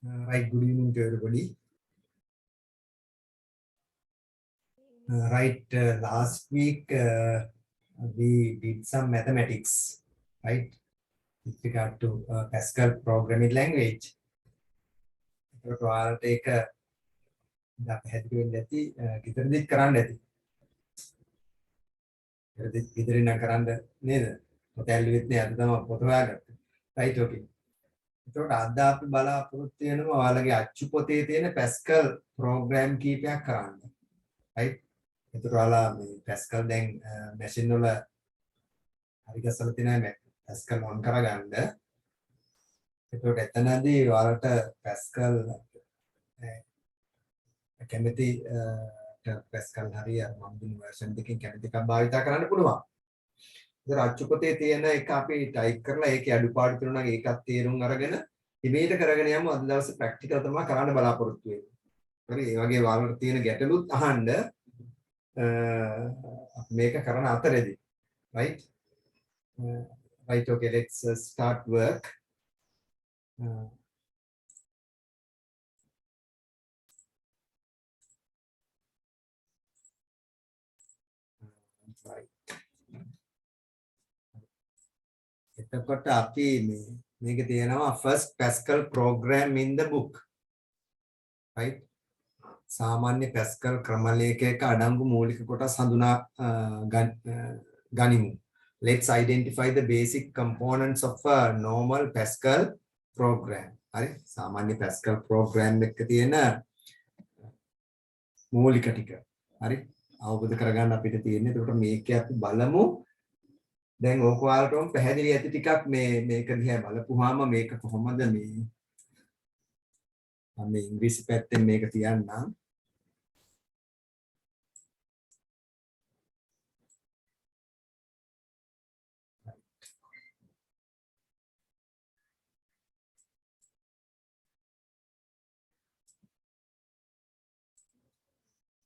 Right, good evening to everybody. Last week we did some mathematics, right, with regard to Pascal programming language. ඒකට ඔයාලට ඒක පැහැදිලි වෙන්න ඇති ගෙදරදිත් කරන්න ඇති. ගෙදරින් නම් කරන්න නේද? පොත ඇල්ලුවෙත් නෑ අද තමයි පොත හොයාගත්තේ. right okay. ඒකට අද අපි බලාපොරොත්තු වෙනවා ඔයාලගේ අච්චු පොතේ තියෙන Pascal program කීපයක් කරන්න. right. ඒකට ඔයාලා මේ Pascal දැන් මැෂින් වල හරි ගස්සලා තියෙනවා Pascal on කරගන්න. ඒකට එතනදී ඔයාලට Pascal කැමති Pascal හරිය මම දුන්න version දෙකකින් කැමති එකක් භාවිතා කරන්න පුළුවන්. ඒතර අච්චු පොතේ තියෙන එක අපි ටයිප් කරලා ඒකේ අඩුපාඩු තියෙනවා නම් ඒකත් තේරුම් අරගෙන ඉමේට කරගෙන යමු. අද දවසේ ප්‍රැක්ටිකල් තමයි කරන්න බලාපොරොත්තු වෙන්නේ. හරි ඒ වගේ ඔයාලට තියෙන ගැටලුත් අහන්න මේක කරන අතරේදී right right okay let's start work right එතකොට අපි මේක තියෙනවා first Pascal program in the book right සාමාන්‍ය Pascal ක්‍රමලේඛයක අඩංගු මූලික කොටස් හඳුනා ගනිමු. Let's identify the basic components of a normal Pascal program. හරි සාමාන්‍ය Pascal program එකක තියෙන මූලික ටික. හරි අවබෝධ කරගන්න අපිට තියෙන්නේ. ඒකට මේක අපි බලමු. දැන් ඕක ඔයාලටම පැහැදිලි ඇති ටිකක් මේක දිහා බලපුවාම මේක කොහොමද මේ මම ඉංග්‍රීසි පැත්තෙන් මේක තියන්නම්.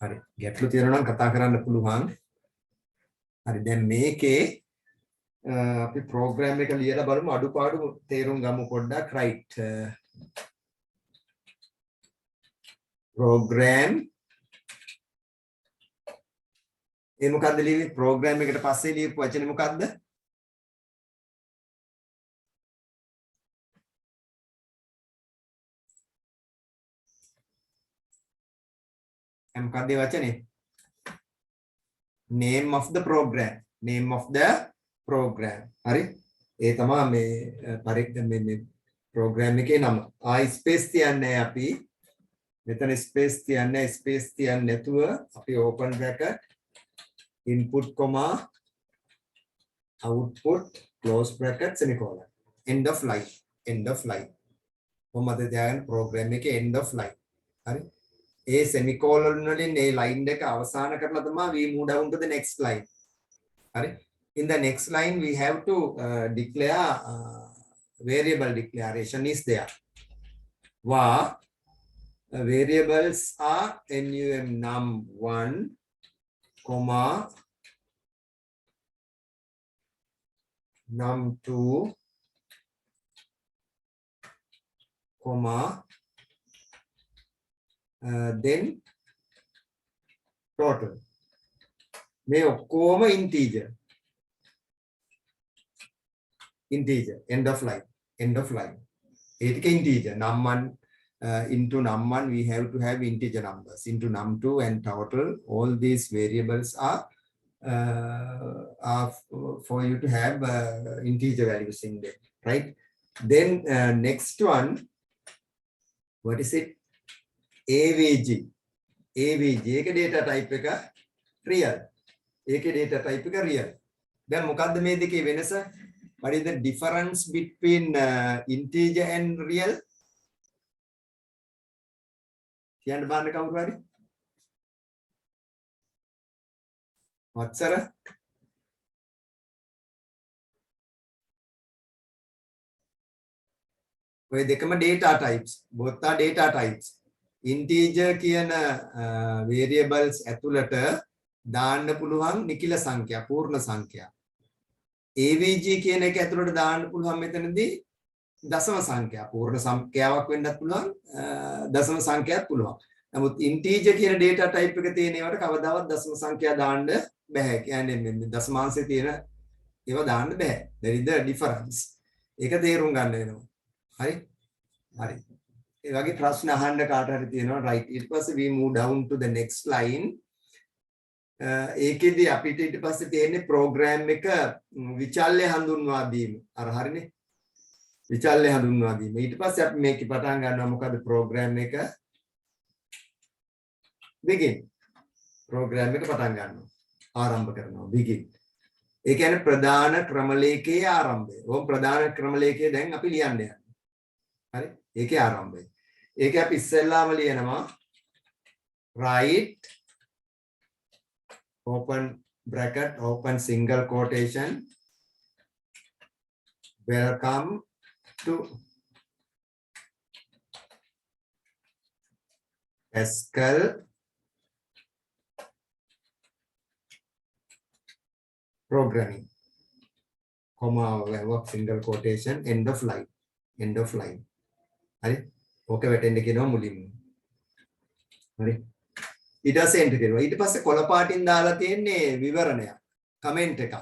හරි ගැටලු තියෙනවා නම් කතා කරන්න පුළුවන්. හරි දැන් මේකේ අපි ප්‍රෝග්‍රෑම් එක ලියලා බලමු අඩුපාඩු තේරුම් ගමු පොඩ්ඩක් right program ඒ මොකද්ද ලියන්නේ ප්‍රෝග්‍රෑම් එකට පස්සේ ලියපු වචනේ මොකද්ද මොකද්ද වචනේ name of the program හරි ඒ තමයි මේ මේ program එකේ නම ස්පේස් තියන්නේ අපි මෙතන ස්පේස් තියන්නේ ස්පේස් තියන්නේ නැතුව අපි open bracket input comma output close bracket semicolon end of line කොහොමද දැන් program එකේ end of line හරි ඒ semicolon වලින් මේ line එක අවසන් කරලා තමයි we move down to the next line හරි in the next line we have to declare variable declaration is there var variables are num1 comma num2 comma then total මේ ඔක්කොම integer end of line ඒක integer num1 into num1 we have to have integer numbers into num2 and total all these variables are for you to have integer values in them right then next one what is it avg ඒක data type එක real ඒකේ data type එක real දැන් මොකද්ද මේ දෙකේ වෙනස what is the difference between integer and real කියන්න බලන්න කවුරු හරි වත්සර ඔය දෙකම data types both are data types integer කියන variables ඇතුළට දාන්න පුළුවන් නිකිල සංඛ්‍යා පූර්ණ සංඛ්‍යා avg කියන එක ඇතුළට දාන්න පුළුවන් මෙතනදී දශම සංඛ්‍යා පූර්ණ සංඛ්‍යාවක් වෙන්නත් පුළුවන් දශම සංඛ්‍යාවක් පුළුවන්. නමුත් ඉන්ටීජර් කියන data type එක තියෙන ඒවාට කවදාවත් දශම සංඛ්‍යා දාන්න බෑ. කියන්නේ මේ දශමාංශයේ තියෙන ඒවා දාන්න බෑ. there is the difference. ඒක තේරුම් ගන්න වෙනවා. හරි? හරි. ඒ වගේ ප්‍රශ්න අහන්න කාට හරි තියෙනවා right. ඊට පස්සේ we move down to the next line. ඒකෙදි අපිට ඊට පස්සේ තියෙන්නේ program එක විචල්්‍ය හඳුන්වා දීම. අර හරිනේ. විචල්්‍ය හඳුන්වා දීම. ඊට පස්සේ අපි මේක පටන් ගන්නවා මොකද program එක begin. program එක පටන් ගන්නවා. ආරම්භ කරනවා begin. ඒ කියන්නේ ප්‍රධාන ක්‍රමලේඛයේ ආරම්භය. ඕම් ප්‍රධාන ක්‍රමලේඛය දැන් අපි ලියන්න යනවා. හරි? ඒකේ ආරම්භය. ඒක අපි ඉස්සෙල්ලාම ලියනවා write open bracket open single quotation welcome to Pascal programming comma single quotation end of line හරි ඕක වැටෙන්න කියනවා මුලින්ම හරි ඊට පස්සේ එන්ටර් කරනවා ඊට පස්සේ කොළ පාටින් දාලා තියෙන්නේ විවරණයක් කමෙන්ට් එකක්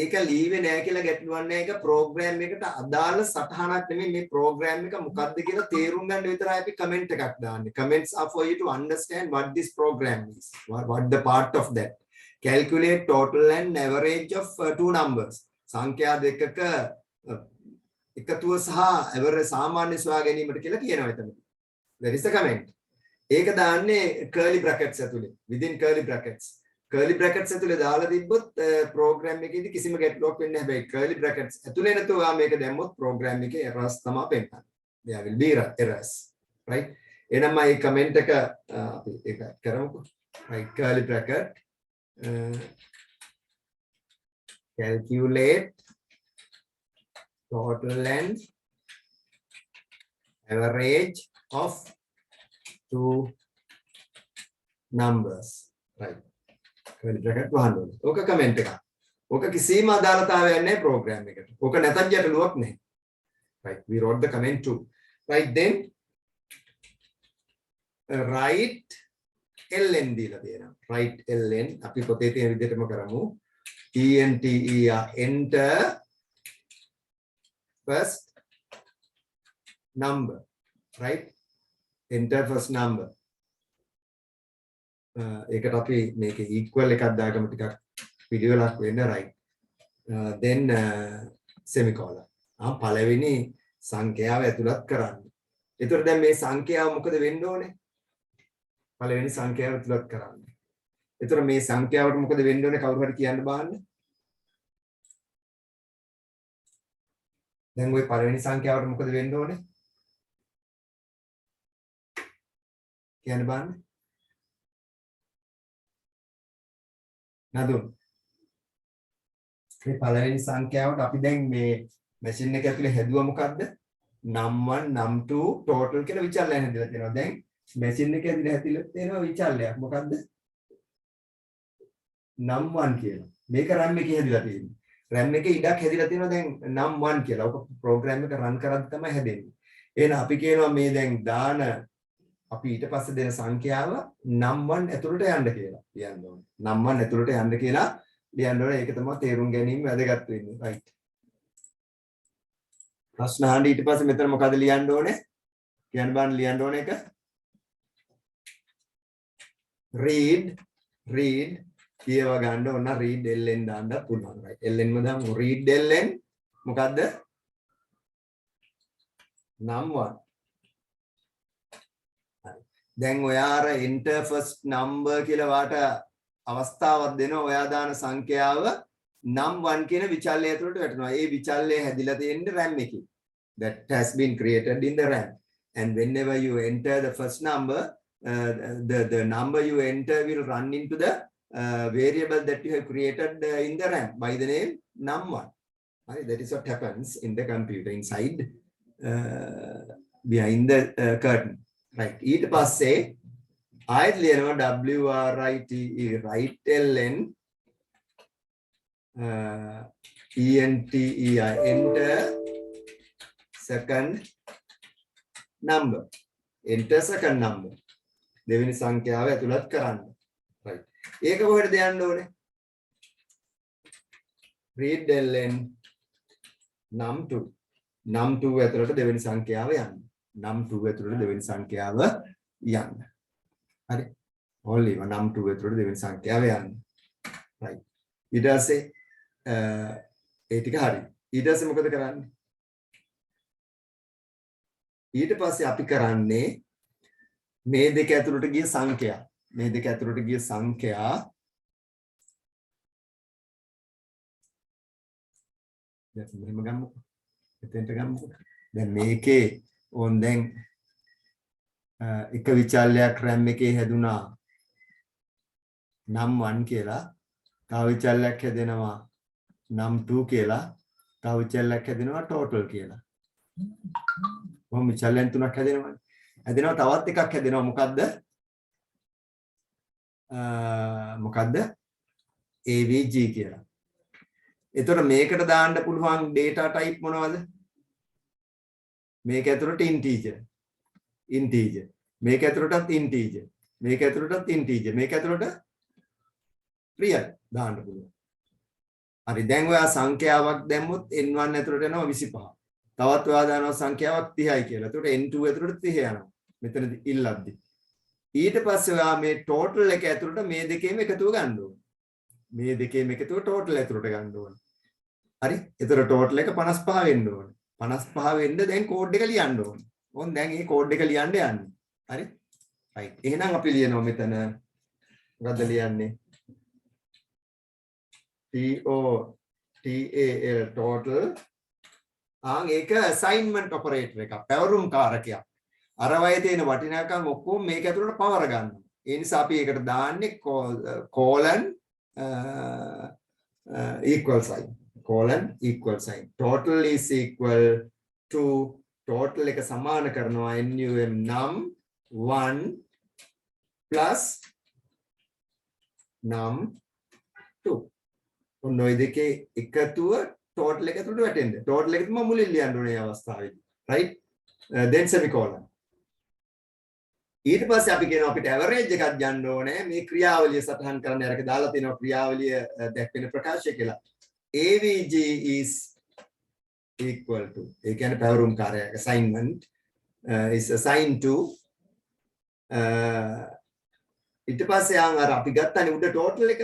ඒක ලීවේ නැහැ කියලා ගැටලුවක් නැහැ ඒක ප්‍රෝග්‍රෑම් එකට අදාළ සටහනක් නෙමෙයි මේ ප්‍රෝග්‍රෑම් එක මොකක්ද කියලා තේරුම් ගන්න විතරයි අපි කමෙන්ට් එකක් දාන්නේ comments are for you to understand what this program is what the part of that calculate total and average of two numbers සංඛ්‍යා දෙකක එකතුව සහ average සාමාන්‍ය සොයා ගැනීමට කියලා කියනවා එතන there is a comment ඒක දාන්නේ curly brackets ඇතුලේ within curly brackets ඇතුලේ දාලා තිබ්බොත් program එකේදී කිසිම ගැටලුවක් වෙන්නේ නැහැ හැබැයි curly brackets ඇතුලේ නැතුව මේක දැම්මොත් program එකේ errors තමයි පෙන්නන්නේ there will be errors right එහෙනම් මේ comment එක අපි ඒක කරමුකෝ right curly bracket calculate total and average of two numbers right curly bracket වහන්න ඕනේ. ඕක කමෙන්ට් එකක්. ඕක කිසිම අදාළතාවයක් නැහැ ප්‍රෝග්‍රෑම් එකට. ඕක නැතත් ගැටලුවක් නැහැ. right we wrote the comment too. right then write ln දීලා තියෙනවා. write ln අපි පොතේ තියෙන විදිහටම කරමු. enter first number right enter first number ඒකට අපි මේක equal එකක් දාගමු ටිකක් පිළිවෙලක් වෙන්න right then semicolon පළවෙනි සංඛ්‍යාව ඇතුළත් කරන්න. ඒතර දැන් මේ සංඛ්‍යාව මොකද වෙන්න ඕනේ? පළවෙනි සංඛ්‍යාව ඇතුළත් කරන්න. ඒතර මේ සංඛ්‍යාවට මොකද වෙන්න ඕනේ කවුරු හරි කියන්න බලන්න. දැන් ওই පළවෙනි සංඛ්‍යාවට මොකද වෙන්න ඕනේ? කියන්න බලන්න. නදුන්. මේ පළවෙනි සංඛ්‍යාවට අපි දැන් මේ මැෂින් එක ඇතුලේ හැදුවා මොකද්ද? num1 num2 total කියලා විචල්යන් හැදලා තියෙනවා. දැන් මැෂින් එක ඇතුලේ හැදිලා තියෙනවා විචල්යක්. මොකද්ද? num1 කියලා. මේක RAM එකේ හැදිලා තියෙන්නේ. RAM එකේ ඉඩක් හැදිලා තියෙනවා දැන් num1 කියලා. ඔක ප්‍රෝග්‍රෑම් එක රන් කරද්දි තමයි හැදෙන්නේ. එහෙනම් අපි කියනවා මේ දැන් දාන අපි ඊට පස්සේ දෙන සංඛ්‍යාව num1 ඇතුළට යන්න කියලා ලියන්න ඕනේ. num1 ඇතුළට යන්න කියලා ලියන්න ඕනේ. ඒක තමයි තේරුම් ගැනීම වැදගත් වෙන්නේ. right. ප්‍රශ්න අහන්න ඊට පස්සේ මෙතන මොකද ලියන්න ඕනේ? කියන්න බලන්න ලියන්න ඕනේ එක. read කියව ගන්න ඕන read ln දාන්න පුළුවන්. right. ln ම දාමු. read ln මොකද්ද? num1. දැන් ඔයා අර enter first number කියලා වාට අවස්ථාවක් දෙනවා. ඔයා දාන සංඛ්‍යාව num1 කියන විචල්්‍යය ඇතුළට වැටෙනවා. ඒ විචල්්‍යය හැදිලා තියෙන්නේ RAM එකේ. That has been created in the RAM. And whenever you enter the first number, the number you enter will run into the variable that you have created in the RAM by the name num1. Right? That is what happens in the computer inside behind the curtain. right ඊට පස්සේ ආයෙත් ලියනවා write write ln enter second number. Enter second number. දෙවෙනි සංඛ්‍යාව ඇතුළත් කරන්න. right. ඒක කොහෙටද යන්න ඕනේ? read ln num2. num2 ඇතුළට දෙවෙනි සංඛ්‍යාව යන්න. num2 ඇතුළට දෙවෙනි සංඛ්‍යාව යන්න. හරි. only num2 ඇතුළට දෙවෙනි සංඛ්‍යාව යන්න. right. ඊට පස්සේ ඒ ටික හරි. ඊට පස්සේ මොකද කරන්නේ? ඊට පස්සේ අපි කරන්නේ මේ දෙක ඇතුළට ගිය සංඛ්‍යා. මේ දෙක ඇතුළට ගිය සංඛ්‍යා දැන් මෙහෙම ගමුකෝ. එතෙන්ට ගමුකෝ. දැන් මේකේ ඕන් දැන් එක විචල්‍යයක් RAM එකේ හැදුනා num1 කියලා. තව විචල්‍යයක් හැදෙනවා num2 කියලා. තව විචල්‍යයක් හැදෙනවා total කියලා. මොහොම විචල්‍යයන් තුනක් හැදෙනවා. හැදෙනවා තවත් එකක් හැදෙනවා මොකද්ද? මොකද්ද? AVG කියලා. එතකොට මේකට දාන්න පුළුවන් data type මොනවද? මේක ඇතුළට integer. මේක ඇතුළටත් integer. මේක ඇතුළටත් integer. මේක ඇතුළට real දාන්න පුළුවන්. හරි දැන් ඔයා සංඛ්‍යාවක් දැම්මොත් n1 ඇතුළට යනවා 25. තවත් ඔයා දානවා සංඛ්‍යාවක් 30යි කියලා. එතකොට n2 ඇතුළට 30 යනවා. මෙතනදි ඉල්ලද්දි. ඊට පස්සේ ඔයා මේ total එක ඇතුළට මේ දෙකේම එකතුව ගන්න ඕනේ. මේ දෙකේම එකතුව total ඇතුළට ගන්න ඕනේ. හරි? ඒතර total එක 55 වෙන්න ඕනේ. 55 වෙන්න දැන් කෝඩ් එක ලියන්න ඕනේ. ඕන් දැන් මේ කෝඩ් එක ලියන්න යන්නේ. හරි? right. එහෙනම් අපි ලියනවා මෙතන මොකද්ද ලියන්නේ? total ඒක assignment operator එකක්. පැවරුම් කාරකයක්. අර වයේ තියෙන වටිනාකම් ඔක්කොම මේක ඇතුළට පවර ගන්නවා. ඒ නිසා අපි ඒකට දාන්නේ colon equal sign. colon equal sign. Total is equal to total එක සමාන කරනවා num1 plus num2. ඔන්න ඔය දෙකේ එකතුව total එක ඇතුළට වැටෙන්න. total එක තමයි මුලින් ලියන්න ඕනේ මේ අවස්ථාවේදී. right? then semicolon. ඊට පස්සේ අපි කියනවා අපිට average එකක් ගන්න ඕනේ. මේ ක්‍රියාවලිය සටහන් කරන්න අරක දාලා තියෙනවා ක්‍රියාවලිය දැක්වෙන ප්‍රකාශය කියලා. AVG is equal to ඒ කියන්නේ පැවරුම් කාර්යයක් assignment is assigned to ඊට පස්සේ අර අපි ගත්තනේ උඩ total එක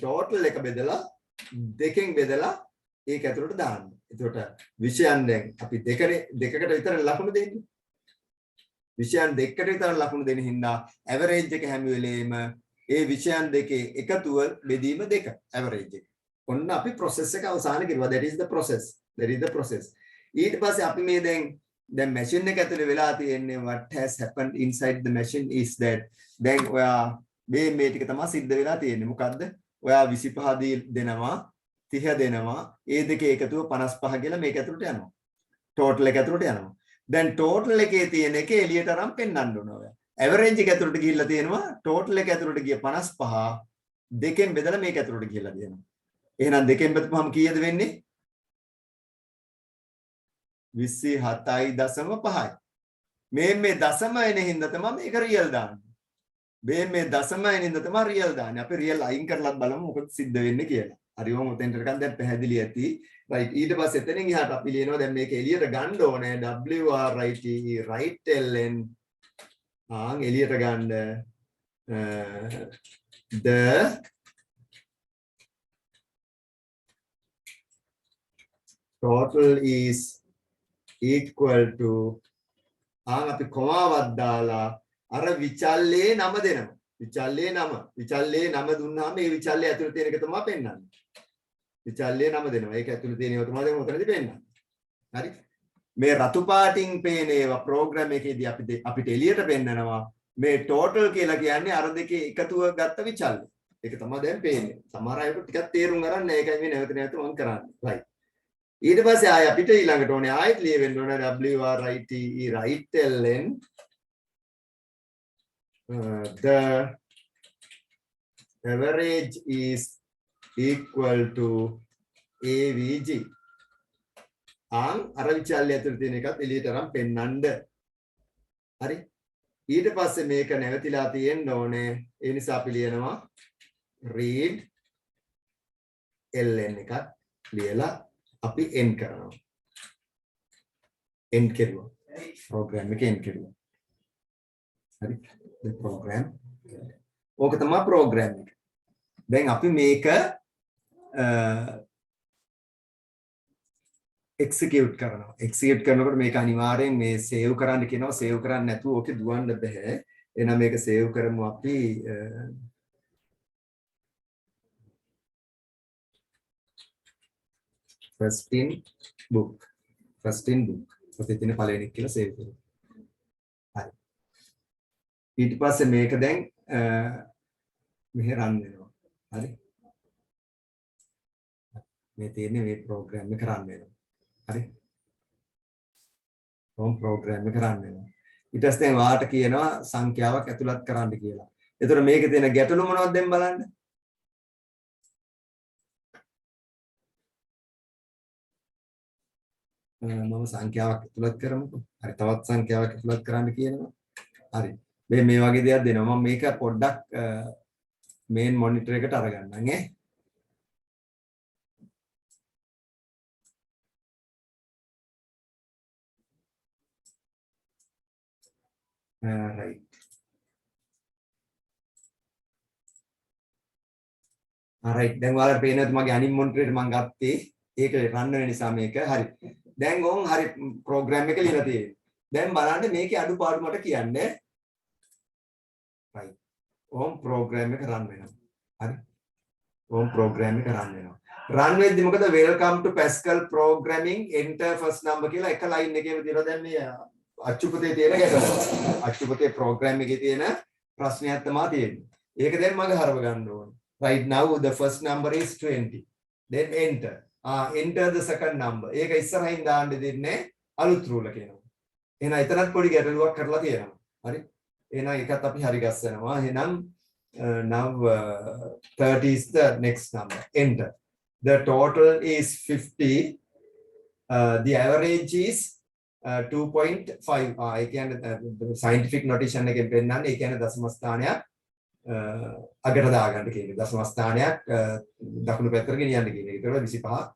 total එක බෙදලා දෙකෙන් බෙදලා ඒක ඇතුළට දාන්න. එතකොට විෂයන් දැන් අපි දෙකකට විතර ලකුණු දෙන්නේ. විෂයන් දෙකකට විතර ලකුණු දෙන හින්දා average එක හැම වෙලේම ඒ විෂයන් දෙකේ එකතුව බෙදීම දෙක average එක. ඔන්න අපි process එක අවසන් කරුවා. that is the process. ඊට පස්සේ අපි මේ දැන් machine එක ඇතුලේ වෙලා තියෙන්නේ what has happened inside the machine is that දැන් ඔයා මේ ටික තමයි සිද්ධ වෙලා තියෙන්නේ. මොකද්ද? ඔයා 25 දෙනවා 30 දෙනවා ඒ දෙකේ එකතුව 55 කියලා මේක ඇතුලට යනවා. total එක ඇතුලට යනවා. දැන් total එකේ තියෙන එක එළියට අරන් පෙන්නන්න ඕන ඔයා. average එක ඇතුලට ගිහිල්ලා තියෙනවා total එක ඇතුලට ගිය 55 දෙකෙන් බෙදලා මේක ඇතුලට ගිහිල්ලා දෙනවා. එහෙනම් දෙකෙන් බෙදපුවම කීයද වෙන්නේ? 27.5යි. මේ දශම එන හින්දා තමයි මේක රියල් දාන්නේ. මේ දශම එන හින්දා තමයි රියල් දාන්නේ. අපි රියල් අයින් කරලත් බලමු මොකද සිද්ධ වෙන්නේ කියලා. හරි වොම් උතෙන්ට නිකන් දැන් පැහැදිලි ඇති. right ඊට පස්සේ එතනින් එහාට අපි ලියනවා දැන් මේක එළියට ගන්න ඕනේ WRITE right ln එළියට ගන්න the total is equal to අපි කොමාවක් දාලා අර විචල්්‍යයේ නම දෙනවා. විචල්්‍යයේ නම දුන්නාම මේ විචල්්‍යය ඇතුළේ තියෙන එක තමයි පෙන්වන්නේ. විචල්්‍යයේ නම දෙනවා. ඒක ඇතුළේ තියෙන ඒවා තමයි දැන් උතනදී පෙන්වන්නේ. හරි? මේ රතු පාටින් පේන ඒවා ප්‍රෝග්‍රෑම් එකේදී අපිට එළියට පෙන්නනවා. මේ total කියලා කියන්නේ අර දෙකේ එකතුව ගත්ත විචල්්‍ය. ඒක තමයි දැන් පේන්නේ. සමහර අයට ටිකක් තේරුම් ගන්න නැහැ. ඒකයි මේ නැවත මම කරන්නේ. right. ඊට පස්සේ ආයෙ අපිට ඊළඟට ඕනේ ආයෙත් ලියවෙන්න ඕනේ WRITE right ln the average is equal to AVG. ආන් අර විචල්‍ය ඇතුළේ තියෙන එකත් එළියට අරන් පෙන්නන්න. හරි. ඊට පස්සේ මේක නැවතිලා තියෙන්න ඕනේ. ඒ නිසා අපි ලියනවා read ln එකක් ලියලා අපි end කරනවා. end කෙරුවා. program එක end කෙරුවා. හරි. the program. ඕක තමයි program එක. දැන් අපි මේක execute කරනවා. execute කරනකොට මේක අනිවාර්යෙන් මේ save කරන්න කියනවා. save කරන්නේ නැතුව ඕකේ දුවන්න බෑ. එහෙනම් මේක save කරමු අපි first in book. ඔතේ තියෙන පළවෙනි එක කියලා save කරමු. හරි. ඊට පස්සේ මේක දැන් මෙහෙ run වෙනවා. හරි. මේ තියෙන්නේ මේ program එක run වෙනවා. හරි. program එක run වෙනවා. ඊට පස්සේ දැන් වාට කියනවා සංඛ්‍යාවක් ඇතුළත් කරන්න කියලා. එතකොට මේකේ තියෙන ගැටලු මොනවද දැන් බලන්න. මම සංඛ්‍යාවක් ඇතුළත් කරමුකෝ. හරි තවත් සංඛ්‍යාවක් ඇතුළත් කරන්න කියනවා. හරි. මේ වගේ දෙයක් දෙනවා. මම මේක පොඩ්ඩක් මේන් මොනිටර් එකට අරගන්නම් ඈ. right. right. දැන් ඔයාලට පේනවාද මගේ අනිත් මොනිටර් එකට මම ගත්තේ. ඒක රන් වෙන නිසා මේක. හරි. දැන් ඕන් හරි ප්‍රෝග්‍රෑම් එක ලියලා තියෙන්නේ. දැන් බලන්න මේකේ අඩුපාඩු මට කියන්න. right. ඕන් ප්‍රෝග්‍රෑම් එක රන් වෙනවා. හරි. ඕන් ප්‍රෝග්‍රෑම් එක රන් වෙනවා. රන් වෙද්දි මොකද welcome to Pascal programming enter first number කියලා එක ලයින් එකේම තියෙනවා. දැන් මේ අච්චුපතේ තියෙන ගැටලුව. අච්චුපතේ ප්‍රෝග්‍රෑම් එකේ තියෙන ප්‍රශ්නයක් තමයි තියෙන්නේ. ඒක දැන් මම හරව ගන්න ඕනේ. Right now the first number is 20. Then enter. Enter the second number. ඒක ඉස්සරහින් දාන්න දෙන්නේ අලුත් රූල කියනවා. එහෙනම් එතනත් පොඩි ගැටලුවක් කරලා තියෙනවා. හරි. එහෙනම් ඒකත් අපි හරි ගස්සනවා. එහෙනම් now 30 is the next number. Enter. The total is 50. The average is 2.5. ඒ කියන්නේ scientific notation එකෙන් පෙන්නන්නේ ඒ කියන්නේ දශම ස්ථානයක් අගට දාගන්න කියන එක. දශම ස්ථානයක් දකුණු පැත්තට ගෙනියන්න කියන එක. ඒකට 25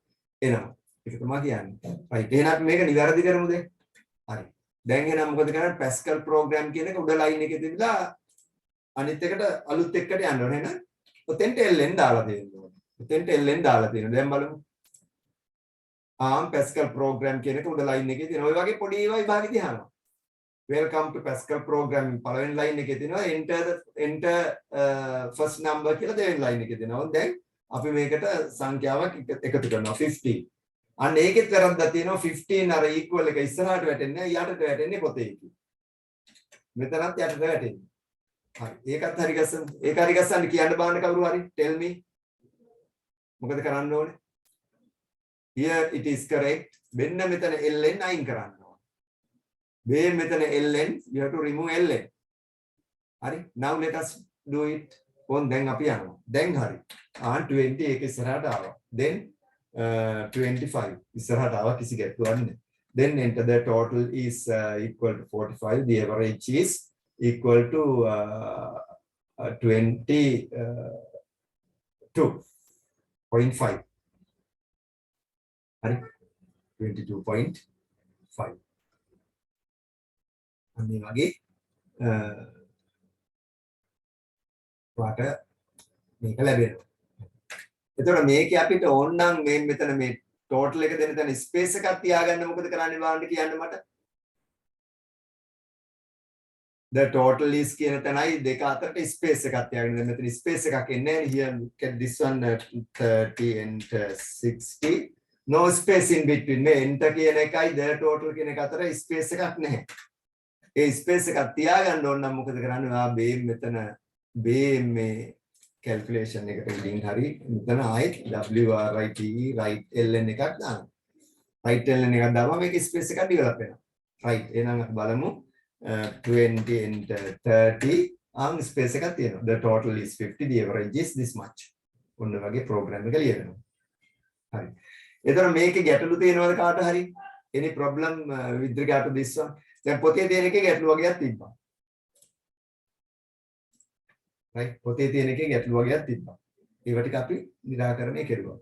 එනවා. ඒක තමයි කියන්නේ. right. එහෙනම් මේක නිවැරදි කරමුද? හරි. දැන් එහෙනම් මොකද කරන්නේ? Pascal program කියන එක උඩ line එකේ තිබිලා අනිත් එකට අලුත් එකට යන්න ඕනේ නේද? ඔතෙන්ට ln දාලා තියෙනවා. ඔතෙන්ට ln දාලා තියෙනවා. දැන් බලමු. Pascal program කියන එක උඩ line එකේ තියෙනවා. ඔය වගේ පොඩි ඒවා විභාගෙදී අහනවා. Welcome to Pascal programming පළවෙනි line එකේ තියෙනවා enter first number කියලා දෙවෙනි line එකේ තියෙනවා. දැන් අපි මේකට සංඛ්‍යාවක් එකතු කරනවා 50. අන්න ඒකෙත් වැරද්දක් තියෙනවා 15 අර equal එක ඉස්සරහට වැටෙන්නේ යටට වැටෙන්නේ පොතේ කියලා. මෙතනත් යටට වැටෙන්නේ. හරි. ඒකත් හරි ගස්සන්න. ඒක හරි ගස්සන්න කියන්න බාන්න කවුරු හරි tell me. මොකද කරන්න ඕනේ? Here it is correct. මෙන්න මෙතන ln අයින් කරන්න. මේ මෙතන ln you have to remove ln. හරි. Now let us do it. ඕන් දැන් අපි යනවා. දැන් හරි. 20 ඒක ඉස්සරහට ආවා. Then 25 ඉස්සරහට ආවා කිසි ගැටලුවක් නැහැ. Then enter the total is equal to 45. The average is equal to 22.5. හරි. 22.5. අනේ වගේ වාට මේක ලැබෙනවා. එතකොට මේකේ අපිට ඕන නම් මේ මෙතන මේ ටෝටල් එක දෙන තැන ස්පේස් එකක් තියාගන්න මොකද කරන්නේ බලන්න කියන්න මට. The total is කියන තැනයි දෙක අතරට ස්පේස් එකක් තියාගන්න. මෙතන ස්පේස් එකක් එන්නේ නැහැ. Here look at this one 30 and 60. No space in between. මේ enter කියන එකයි the total කියන එක අතර ස්පේස් එකක් නැහැ. ඒ ස්පේස් එකක් තියාගන්න ඕන නම් මොකද කරන්නේ? ඔයා බේම් මෙතන බේම් මේ කැල්කියුලේෂන් එකට උඩින් හරි මෙතන ආයෙත් WRITE right ln එකක් දාන්න. right ln එකක් දාපුවම මේක ස්පේස් එකක් ඩෙවලොප් වෙනවා. right එහෙනම් අපි බලමු 20 and 30 ස්පේස් එකක් තියෙනවා. The total is 50. The average is this much. ඔන්න වගේ ප්‍රෝග්‍රෑම් එක ලියනවා. හරි. එතන මේකේ ගැටලු තියෙනවද කාට හරි? any problem with regard to this one? දැන් පොතේ තියෙන එකේ ගැටලු වගේක් තිබ්බා. right පොතේ තියෙන එකේ ගැටලු වගේක් තිබ්බා. ඒව ටික අපි निराකරණය කෙරුවා.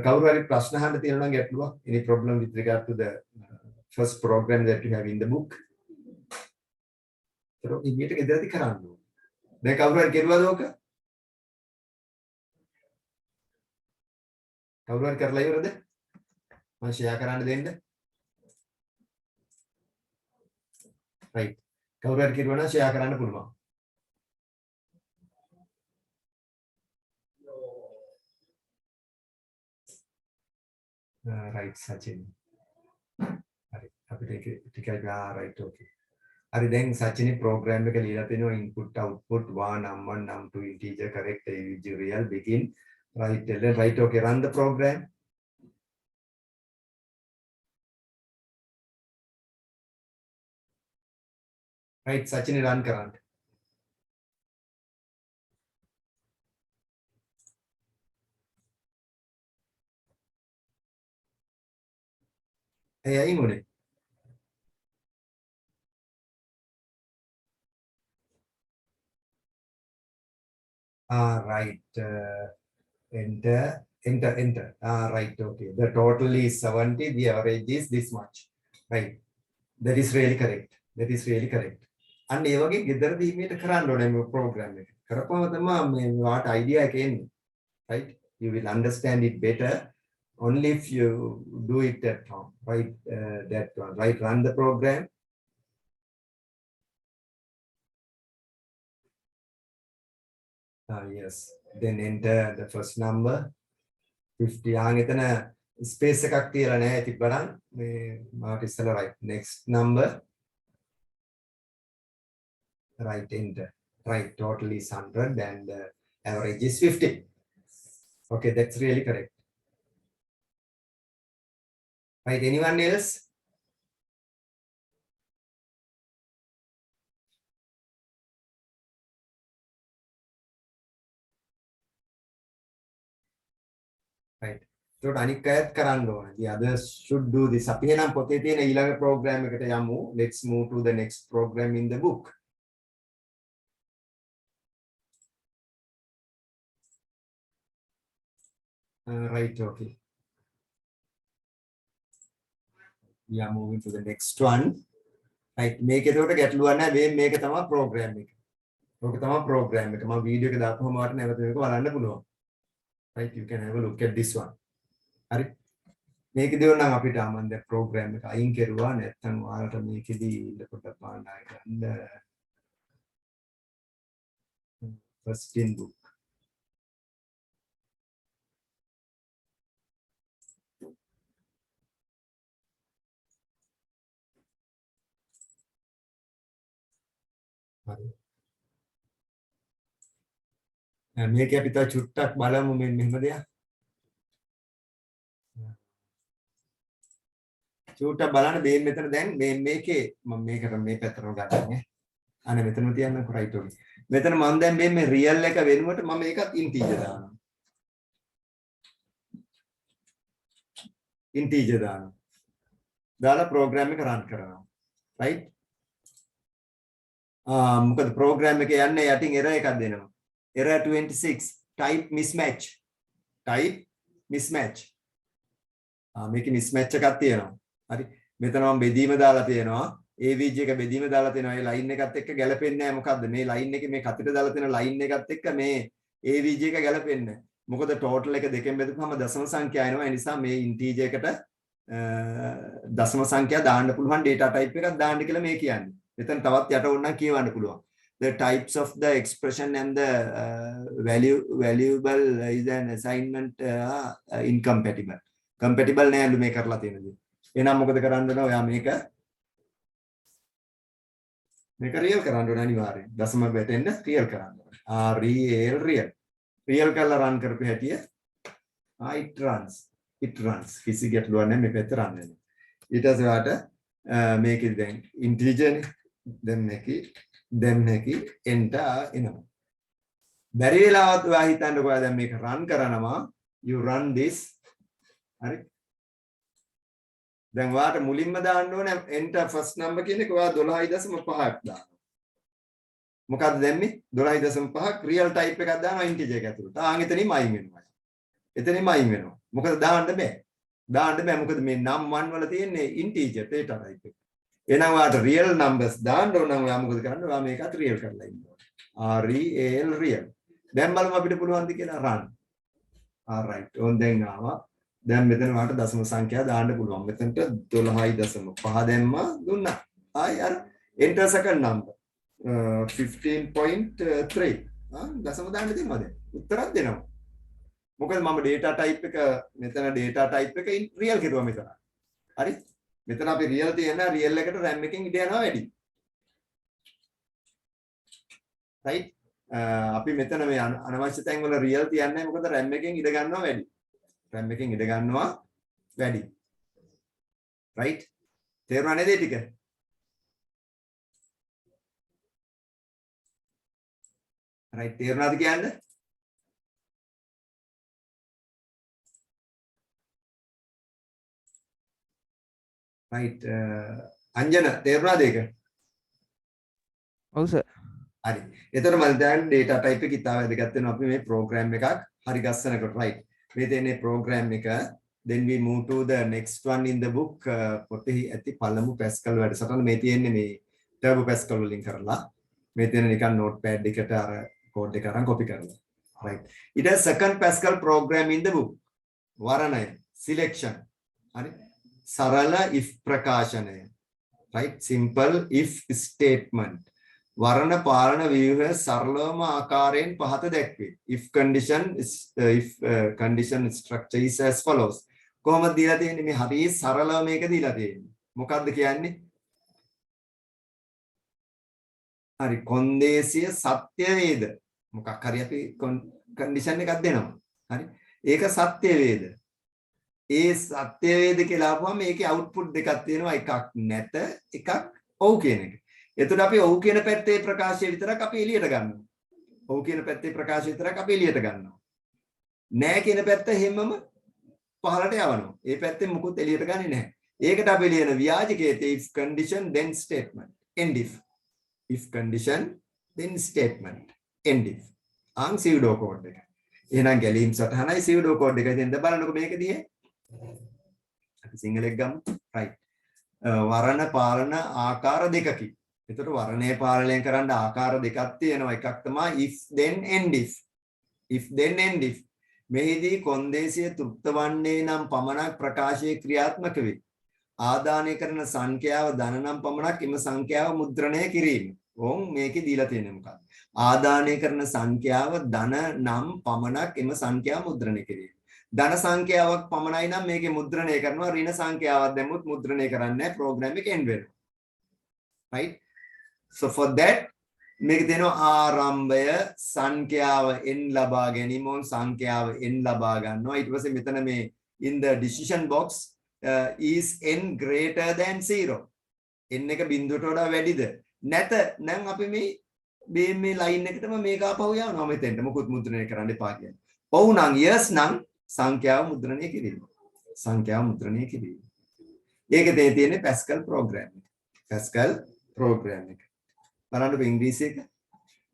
කවුරු හරි ප්‍රශ්න අහන්න තියෙනවා නම් ගැටලුවක් any problem with regard to the first program that you have in the book? ඒක ඉමීට ගෙදරදී කරන්න ඕනේ. දැන් කවුරු හරි කෙරුවද ඕක? කවුරු හරි කරලා ඉවරද? මම ෂෙයා කරන්න දෙන්න. right කවුරු හරි කෙරුවා නම් ෂෙයා කරන්න පුළුවන්. right Sachin. හරි අපිට ඒක ටිකයි right okay. හරි දැන් සචිනි ප්‍රෝග්‍රෑම් එක ලියලා තිනවා input output var num1 num2 integer correct avg real begin right right okay run the program. right Sachini run කරන්න. ඇයි මොනේ? right enter right okay the total is 70, the average is this much. right that is really correct. අන්න ඒ වගේ ගෙදරදී මේක කරන්න ඕනේ මේ programme එක. කරපුවම තමයි මේ වාට අයිඩියා එක එන්නේ. right you will understand it better only if you do it at home. right that one. right run the program. yes then enter the first number 50. එතන space එකක් තියලා නැහැ. ඉතින් බලන්න මේ මාට ඉස්සලා right next number. right enter. right total is 100 and average is 50. okay that's really correct. right anyone else? right so අනික් අයත් කරන්න ඕනේ. the others should do this. අපි එහෙනම් පොතේ තියෙන ඊළඟ program එකට යමු. let's move to the next program in the book. right okay we are moving to the next one. right මේක එතකොට ගැටලුවක් නැහැ. මේක තමයි program එක. ඕක තමයි program එක. මම වීඩියෝ එක දාපුවම වාට නැවත මේක බලන්න පුළුවන්. right you can have a look at this one. හරි මේකදී ඕනනම් අපිට ආමන්ද program එක අයින් කරුවා නැත්නම් ඔයාලට මේකෙදී ඉන්න පොඩ්ඩක් බලන්න ගන්න first in book. මේක අපි තව චුට්ටක් බලමු මෙහෙම දෙයක්. චුට්ටක් බලන්න මෙතන දැන් මේකේ මම මේකට මේ පැත්තට ගන්නවා. අනේ මෙතනම තියන්නකො right okay. මෙතන මම දැන් මේ real එක වෙනුවට මම මේකත් integer දානවා. integer දානවා. දාලා program එක run කරනවා. right මොකද program එක යන්නේ යටින් error එකක් දෙනවා. error 26 type mismatch. මේකේ mismatch එකක් තියෙනවා. හරි මෙතන මම බෙදීම දාලා තියෙනවා. avg එක බෙදීම දාලා තියෙනවා. ඒ line එකත් එක්ක ගැලපෙන්නේ නැහැ. මොකද්ද මේ line එකේ මේ කතිට දාලා තියෙන line එකත් එක්ක මේ avg එක ගැලපෙන්නේ නැහැ. මොකද total එක දෙකෙන් බෙදපුවම දශම සංඛ්‍යා එනවා. ඒ නිසා මේ integer එකට දශම සංඛ්‍යා දාන්න පුළුවන් data type එකක් දාන්න කියලා මේ කියන්නේ. මෙතන තවත් යට ඕනනම් කියවන්න පුළුවන්. The types of the expression and the valuable is an assignment incompatible. Compatible නෑලු මේ කරලා තියෙනදී. එහෙනම් මොකද කරන්න ඕන? ඔයා මේක real කරන්න ඕන අනිවාර්යෙන්. දශම වැටෙන්න real කරන්න ඕන. real කරලා run කරපු හැටිය it runs. කිසි ගැටලුවක් නැහැ මේ පැත්ත run වෙනවා. ඊට පස්සේ ඔයාට මේකේ දැන් integer දැන් මේකේ enter එනවා. බැරි වෙලාවත් ඔයා හිතන්නකෝ ඔයා දැන් මේක run කරනවා. you run this හරි දැන් ඔයාට මුලින්ම දාන්න ඕනේ enter first number කියන එක ඔයා 12.5ක් දානවා. මොකද්ද දැම්මේ 12.5ක් රියල් ටයිප් එකක් දානවා ඉන්ටිජර් එක ඇතුළට. ආන් එතනින්ම අයින් වෙනවා. එතනින්ම අයින් වෙනවා. මොකද දාන්න බෑ. දාන්න බෑ මොකද මේ num1 වල තියෙන්නේ ඉන්ටිජර් data type එක. එහෙනම් ඔයාට රියල් නම්බර්ස් දාන්න ඕන නම් ඔයා මොකද කරන්නේ? ඔයා මේකත් රියල් කරලා ඉන්න ඕනේ. REAL real. දැන් බලමු අපිට පුළුවන්ද කියලා run. alright. ඕන් දැන් ආවා. දැන් මෙතන ඔයාට දශම සංඛ්‍යා දාන්න පුළුවන්. මෙතනට 12.5 දැම්මා දුන්නා. ආයි අර enter second number 15.3. දශම දාන්න දෙනවා දැන්. උත්තරයක් දෙනවා. මොකද මම data type එක මෙතන data type එක real කෙරුවා මෙතන. හරි? මෙතන අපි real තියෙන real එකට RAM එකෙන් ඉඩ යනවා වැඩි. right? අපි මෙතන මේ අනවශ්‍ය තැන් වල real තියන්නේ මොකද RAM එකෙන් ඉඩ ගන්නවා වැඩි. RAM එකෙන් ඉඩ ගන්නවා වැඩි. right? තේරුණා නේද ටික? right තේරුණාද කියන්නේ? right අංජන තේරුණාද ඒක? ඔව් සර්. හරි. එතකොට මම දැන් data type එක ඉතාල වැදගත් වෙනවා අපි මේ program එකක් හරි ගස්සනකොට right. මේ තියෙන්නේ program එක then we move to the next one in the book පොතේ ඇති පළමු Pascal වැඩසටහන මේ තියෙන්නේ මේ Turbo Pascal වලින් කරලා මේ තියෙන නිකන් notepad එකට අර code එක අරන් copy කරලා right. It has second Pascal program in the book. වරණය selection හරි. සරල if ප්‍රකාශනය right simple if statement වර්ණ පාලන ව්‍යුහය සරලවම ආකාරයෙන් පහත දැක්වේ if condition structure is as follows කොහොමද දීලා තියෙන්නේ මේ හරිය සරලව මේක දීලා තියෙන්නේ මොකක්ද කියන්නේ හරි කොන්දේසිය සත්‍ය වේද මොකක් හරි අපි condition එකක් දෙනවා හරි ඒක සත්‍ය වේද ඒ සත්‍ය වේද කියලා අපුවම මේකේ output දෙකක් තියෙනවා එකක් නැත එකක් ඔව් කියන එක. එතකොට අපි ඔව් කියන පැත්තේ ප්‍රකාශය විතරක් අපි එළියට ගන්නවා. ඔව් කියන පැත්තේ ප්‍රකාශය විතරක් අපි එළියට ගන්නවා. නෑ කියන පැත්ත හැමම පහළට යවනවා. ඒ පැත්තෙන් මුකුත් එළියට ගන්නේ නැහැ. ඒකට අපි ලියන ව්‍යාජකයේ if condition then statement end if condition then statement end if අං pseudo code එක. එහෙනම් ගැලීම් සටහනයි pseudo code එක. ඉතින් බලන්නකො මේක දිහේ අපි සිංහලෙක් ගමු right වර්ණ පාලන ආකාර දෙකකි. එතකොට වර්ණය පාලනය කරන්න ආකාර දෙකක් තියෙනවා. එකක් තමයි if then end if then end if මෙහිදී කොන්දේසිය තෘප්ත වන්නේ නම් පමණක් ප්‍රකාශයේ ක්‍රියාත්මක වේ. ආදානය කරන සංඛ්‍යාව ධන නම් පමණක් එම සංඛ්‍යාව මුද්‍රණය කිරීම. ඕන් මේකේ දීලා තියෙන්නේ මොකක්ද? ආදානය කරන සංඛ්‍යාව ධන නම් පමණක් එම සංඛ්‍යාව මුද්‍රණය කිරීම. ධන සංඛ්‍යාවක් පමණයි නම් මේකේ මුද්‍රණය කරනවා ඍණ සංඛ්‍යාවක් දැම්මොත් මුද්‍රණය කරන්නේ නැහැ ප්‍රෝග්‍රෑම් එක end වෙනවා right so for that මේක දෙනවා ආරම්භය සංඛ්‍යාව n ලබා ගැනීම ඕන සංඛ්‍යාව n ලබා ගන්නවා ඊට පස්සේ මෙතන මේ in the decision box is n greater than 0 n එක බිඳුවට වඩා වැඩිද නැත නම් අපි මේ line එකටම මේක ආපහු යවනවා මෙතෙන්ට මොකුත් මුද්‍රණය කරන්න එපා කියන්නේ ඔව් නම් yes නම් සංඛ්‍යාව මුද්‍රණය කිරීම. සංඛ්‍යාව මුද්‍රණය කිරීම. ඒකේ තියෙන්නේ Pascal program එක. Pascal program එක. බලන්න ඉංග්‍රීසි එක.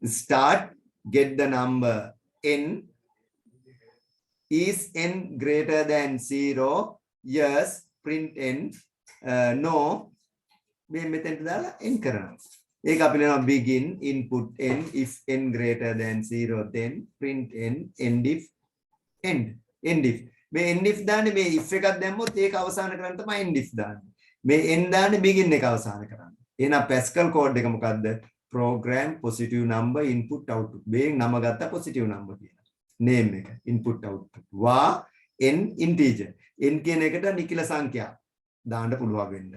Start get the number n is n greater than 0 yes print n no මේ මෙතෙන්ට දාලා n කරනවා. ඒක අපි ලියනවා begin input n if n greater than 0 then print n end if end if මේ end if දාන්නේ මේ if එකක් දැම්මොත් ඒක අවසන් කරන්න තමයි end if දාන්නේ මේ end දාන්නේ begin එක අවසන් කරන්න එහෙනම් Pascal code එක මොකද්ද program positive number input output මේ නම ගත්ත positive number කියලා name එක input output වා n integer n කියන එකට නිකිල සංඛ්‍යා දාන්න පුළුවන් වෙන්න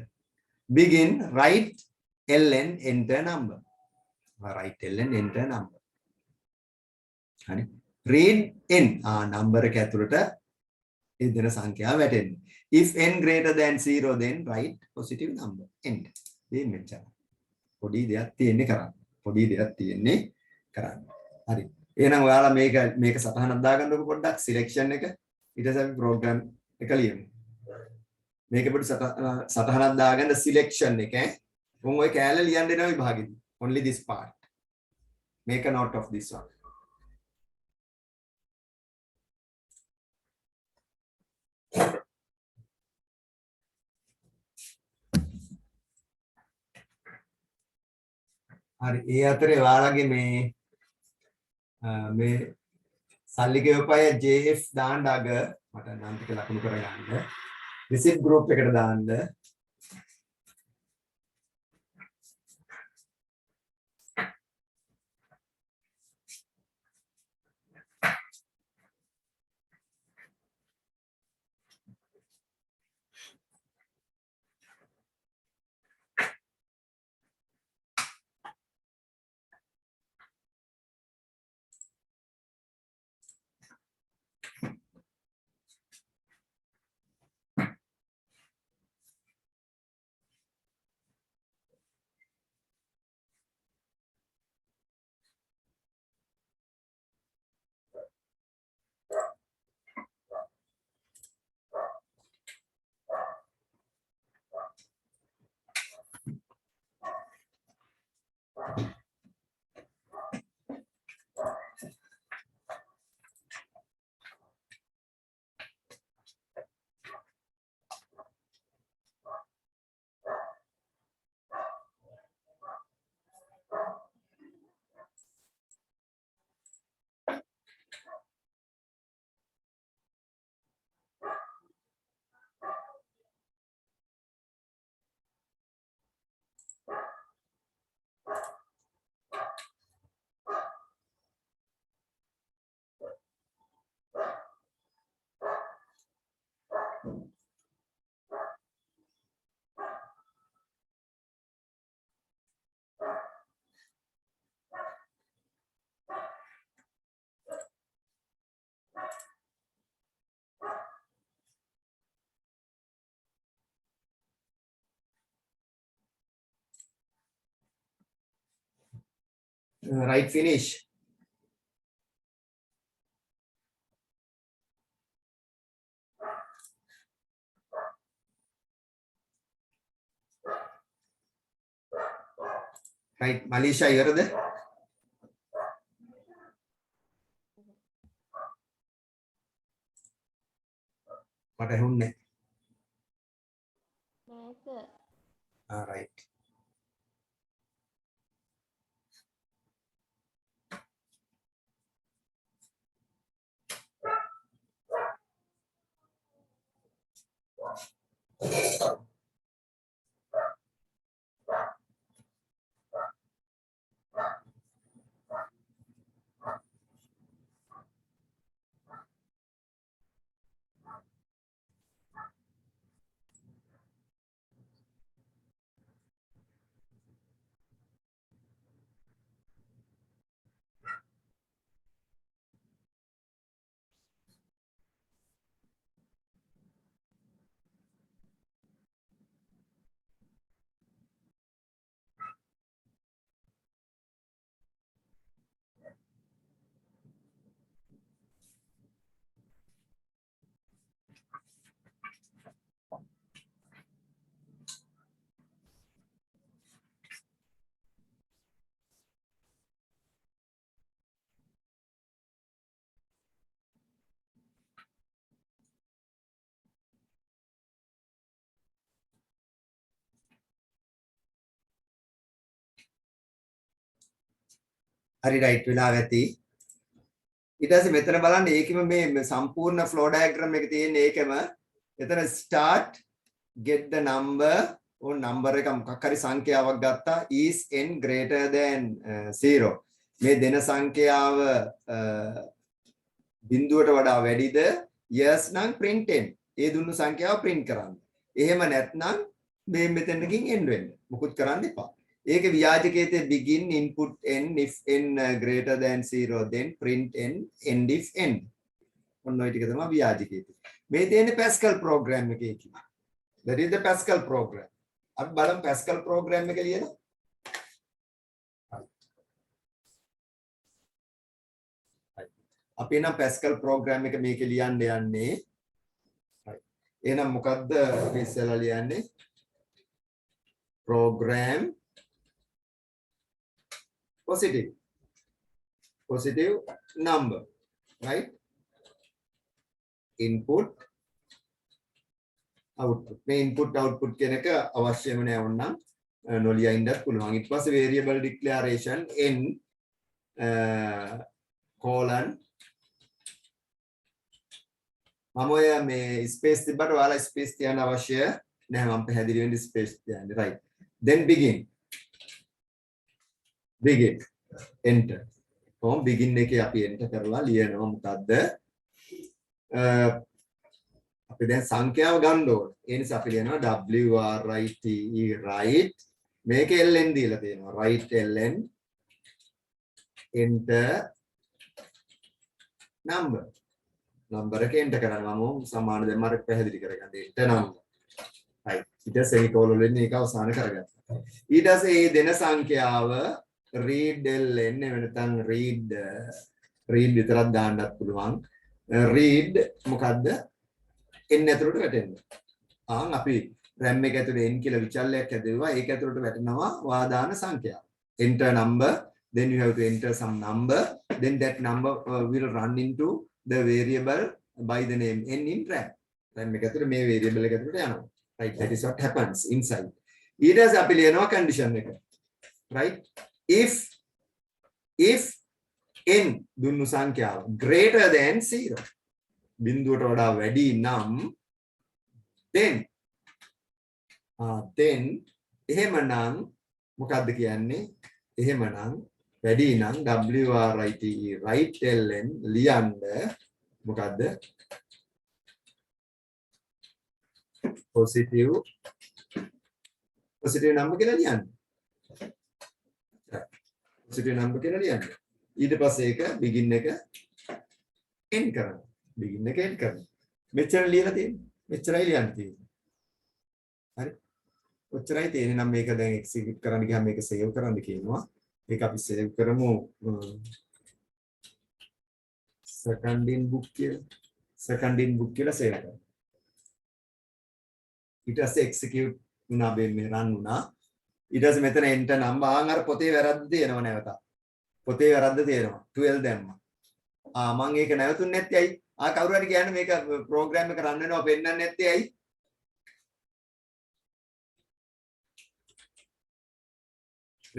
begin write ln enter number write ln enter number හරි read n number එක ඇතුළට ඒ දෙන සංඛ්‍යාව වැටෙන්නේ. If n greater than 0 then write positive number end. මේ මෙච්චර. පොඩි දෙයක් තියෙන්නේ කරන්න. පොඩි දෙයක් තියෙන්නේ කරන්න. හරි. එහෙනම් ඔයාලා මේක සටහනක් දාගන්නකො පොඩ්ඩක් selection එක. ඊට පස්සේ අපි program එක ලියමු. මේක පිට සතහනක් දාගන්න සිලෙක්ෂන් එක ඈ. උන් ඔය කෑල්ල ලියන්න දෙනවා විභාගෙදී. only this part. Make a note of this one. හරි ඒ අතරේ ඔයාලගේ මේ සල්ලි ගෙවපය JF දාන්න අග මට නම් ටික ලකුණු කරගන්න. receipt group එකට දාන්න. Right, finish. Right, Malisha, ඉවරද? මට ඇහුන්නේ නෑ සර්. right. හරි right වෙලාව ඇති. ඊට පස්සේ මෙතන බලන්න ඒකෙම මේ සම්පූර්ණ flow diagram එක තියෙන්නේ ඒකෙම. එතන start get the number or number එක මොකක් හරි සංඛ්‍යාවක් ගත්තා is n greater than 0. මේ දෙන සංඛ්‍යාව බිඳුවට වඩා වැඩිද? yes නම් print n. ඒ දුන්නු සංඛ්‍යාව print කරන්න. එහෙම නැත්නම් මේ මෙතනකින් end වෙන්න. මොකුත් කරන්න එපා. ඒක ව්‍යාජකයේ begin input n if n greater than 0 then print n end if n. ඔන්න ඔය ටික තමයි ව්‍යාජකයේ. මේ තියෙන්නේ Pascal program එකේ කියන්නේ. That is the Pascal program. අපි බලමු Pascal program එක ලියලා. අපි නම් Pascal program එක මේකේ ලියන්න යන්නේ. එහෙනම් මොකද්ද අපි ඉස්සෙල්ලා ලියන්නේ? program positive number, right? input output. මේ input output කියන එක අවශ්‍යම නෑ වුණා නොලියා ඉන්නත් පුළුවන්. ඊට පස්සේ variable declaration n colon මම ඔය මේ ස්පේස් තිබ්බට ඔයාලා ස්පේස් තියන්න අවශ්‍ය නැහැ. මම පැහැදිලි වෙන්න ස්පේස් තියන්නේ. right. then begin enter. කොහොම begin එකේ අපි enter කරලා ලියනවා මොකද්ද? අපි දැන් සංඛ්‍යාව ගන්න ඕනේ. ඒ නිසා අපි ලියනවා WRITE write. මේක ln දීලා තියෙනවා. write ln enter number. number එක enter කරනවා. මම සමාන දැන් මට පැහැදිලි කරගන්න. enter number. right. ඊට semicolon වලින් ඒක අවසන් කරගත්තා. ඊට පස්සේ මේ දෙන සංඛ්‍යාව read ln එහෙම නැත්නම් read විතරක් දාන්නත් පුළුවන්. read මොකද්ද? n ඇතුළට වැටෙන්න. අපි RAM එක ඇතුළේ n කියලා විචල්‍යයක් ඇදුවා. ඒක ඇතුළට වැටෙනවා වාදාන සංඛ්‍යාව. enter number, then you have to enter some number, then that number will run into the variable by the name n in RAM. RAM එක ඇතුළේ මේ variable එක ඇතුළට යනවා. right, that is what happens inside. ඊට පස්සේ අපි ලියනවා condition එක. right, if n දුන්නු සංඛ්‍යාව greater than 0 බිඳුවට වඩා වැඩි නම් then එහෙමනම් මොකද්ද කියන්නේ? එහෙමනම් වැඩි නම් WRITE write ln ලියන්න මොකද්ද? positive number කියලා ලියන්න. positive number කියලා ලියන්න. ඊට පස්සේ ඒක begin එක end කරනවා. begin එක end කරනවා. මෙච්චර ලියලා තියෙන්නේ. මෙච්චරයි ලියන්න තියෙන්නේ. හරි. ඔච්චරයි තියෙන්නේ. නම් මේක දැන් execute කරන්න ගියාම මේක save කරන්න කියනවා. ඒක අපි save කරමු second in book කියලා save කරමු. ඊට පස්සේ execute වුණා මේ run වුණා. ඊට පස්සේ මෙතන enter number අර පොතේ වැරද්ද තියෙනව නැවත. පොතේ වැරද්ද තියෙනවා. 12 දැම්මා. මම ඒක නැවතුන්නේ නැත්තේ ඇයි? කවුරු හරි කියන්නේ මේක ප්‍රෝග්‍රෑම් එක රන් වෙනවා පෙන්නන්නේ නැත්තේ ඇයි?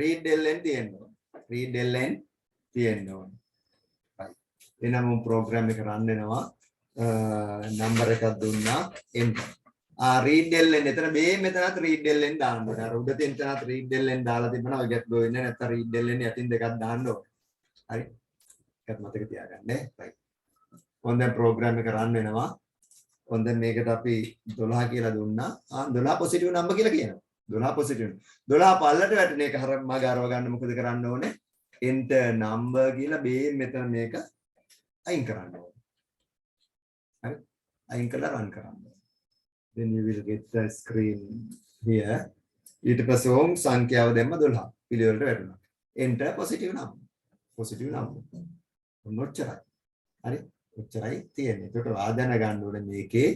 read ln තියෙන්න ඕනේ. read ln තියෙන්න ඕනේ. right. එනනම් ප්‍රෝග්‍රෑම් එක රන් වෙනවා. නම්බර් එකක් දුන්නා enter. read ln එතන මෙතනත් read ln දාන්න ඕනේ. අර උඩ තියෙන තැනත් read ln දාලා තිබුණා. ඔය ගැටලුව වෙන්නේ නැත්නම් read ln යටින් දෙකක් දාන්න ඕනේ. හරි. ඒකත් මතක තියාගන්න. right. දැන් ප්‍රෝග්‍රෑම් එක රන් වෙනවා. දැන් මේකට අපි 12 කියලා දුන්නා. 12 පොසිටිව් නම්බර් කියලා කියනවා. 12 පොසිටිව්. 12 පල්ලට වැටෙන එක මග අරව ගන්න මොකද කරන්න ඕනේ? enter number කියලා මෙතන මේක අයින් කරන්න ඕනේ. හරි. අයින් කරලා රන් කරන්න ඕනේ. then you will get the screen here. ඊට පස්සේ ඕම් සංඛ්‍යාව දැම්ම 12 පිළිවෙලට වැටුණා. enter positive number. ඔච්චරයි. හරි. ඔච්චරයි තියෙන්නේ. ඒකට ආදැන ගන්න ඕනේ මේකේ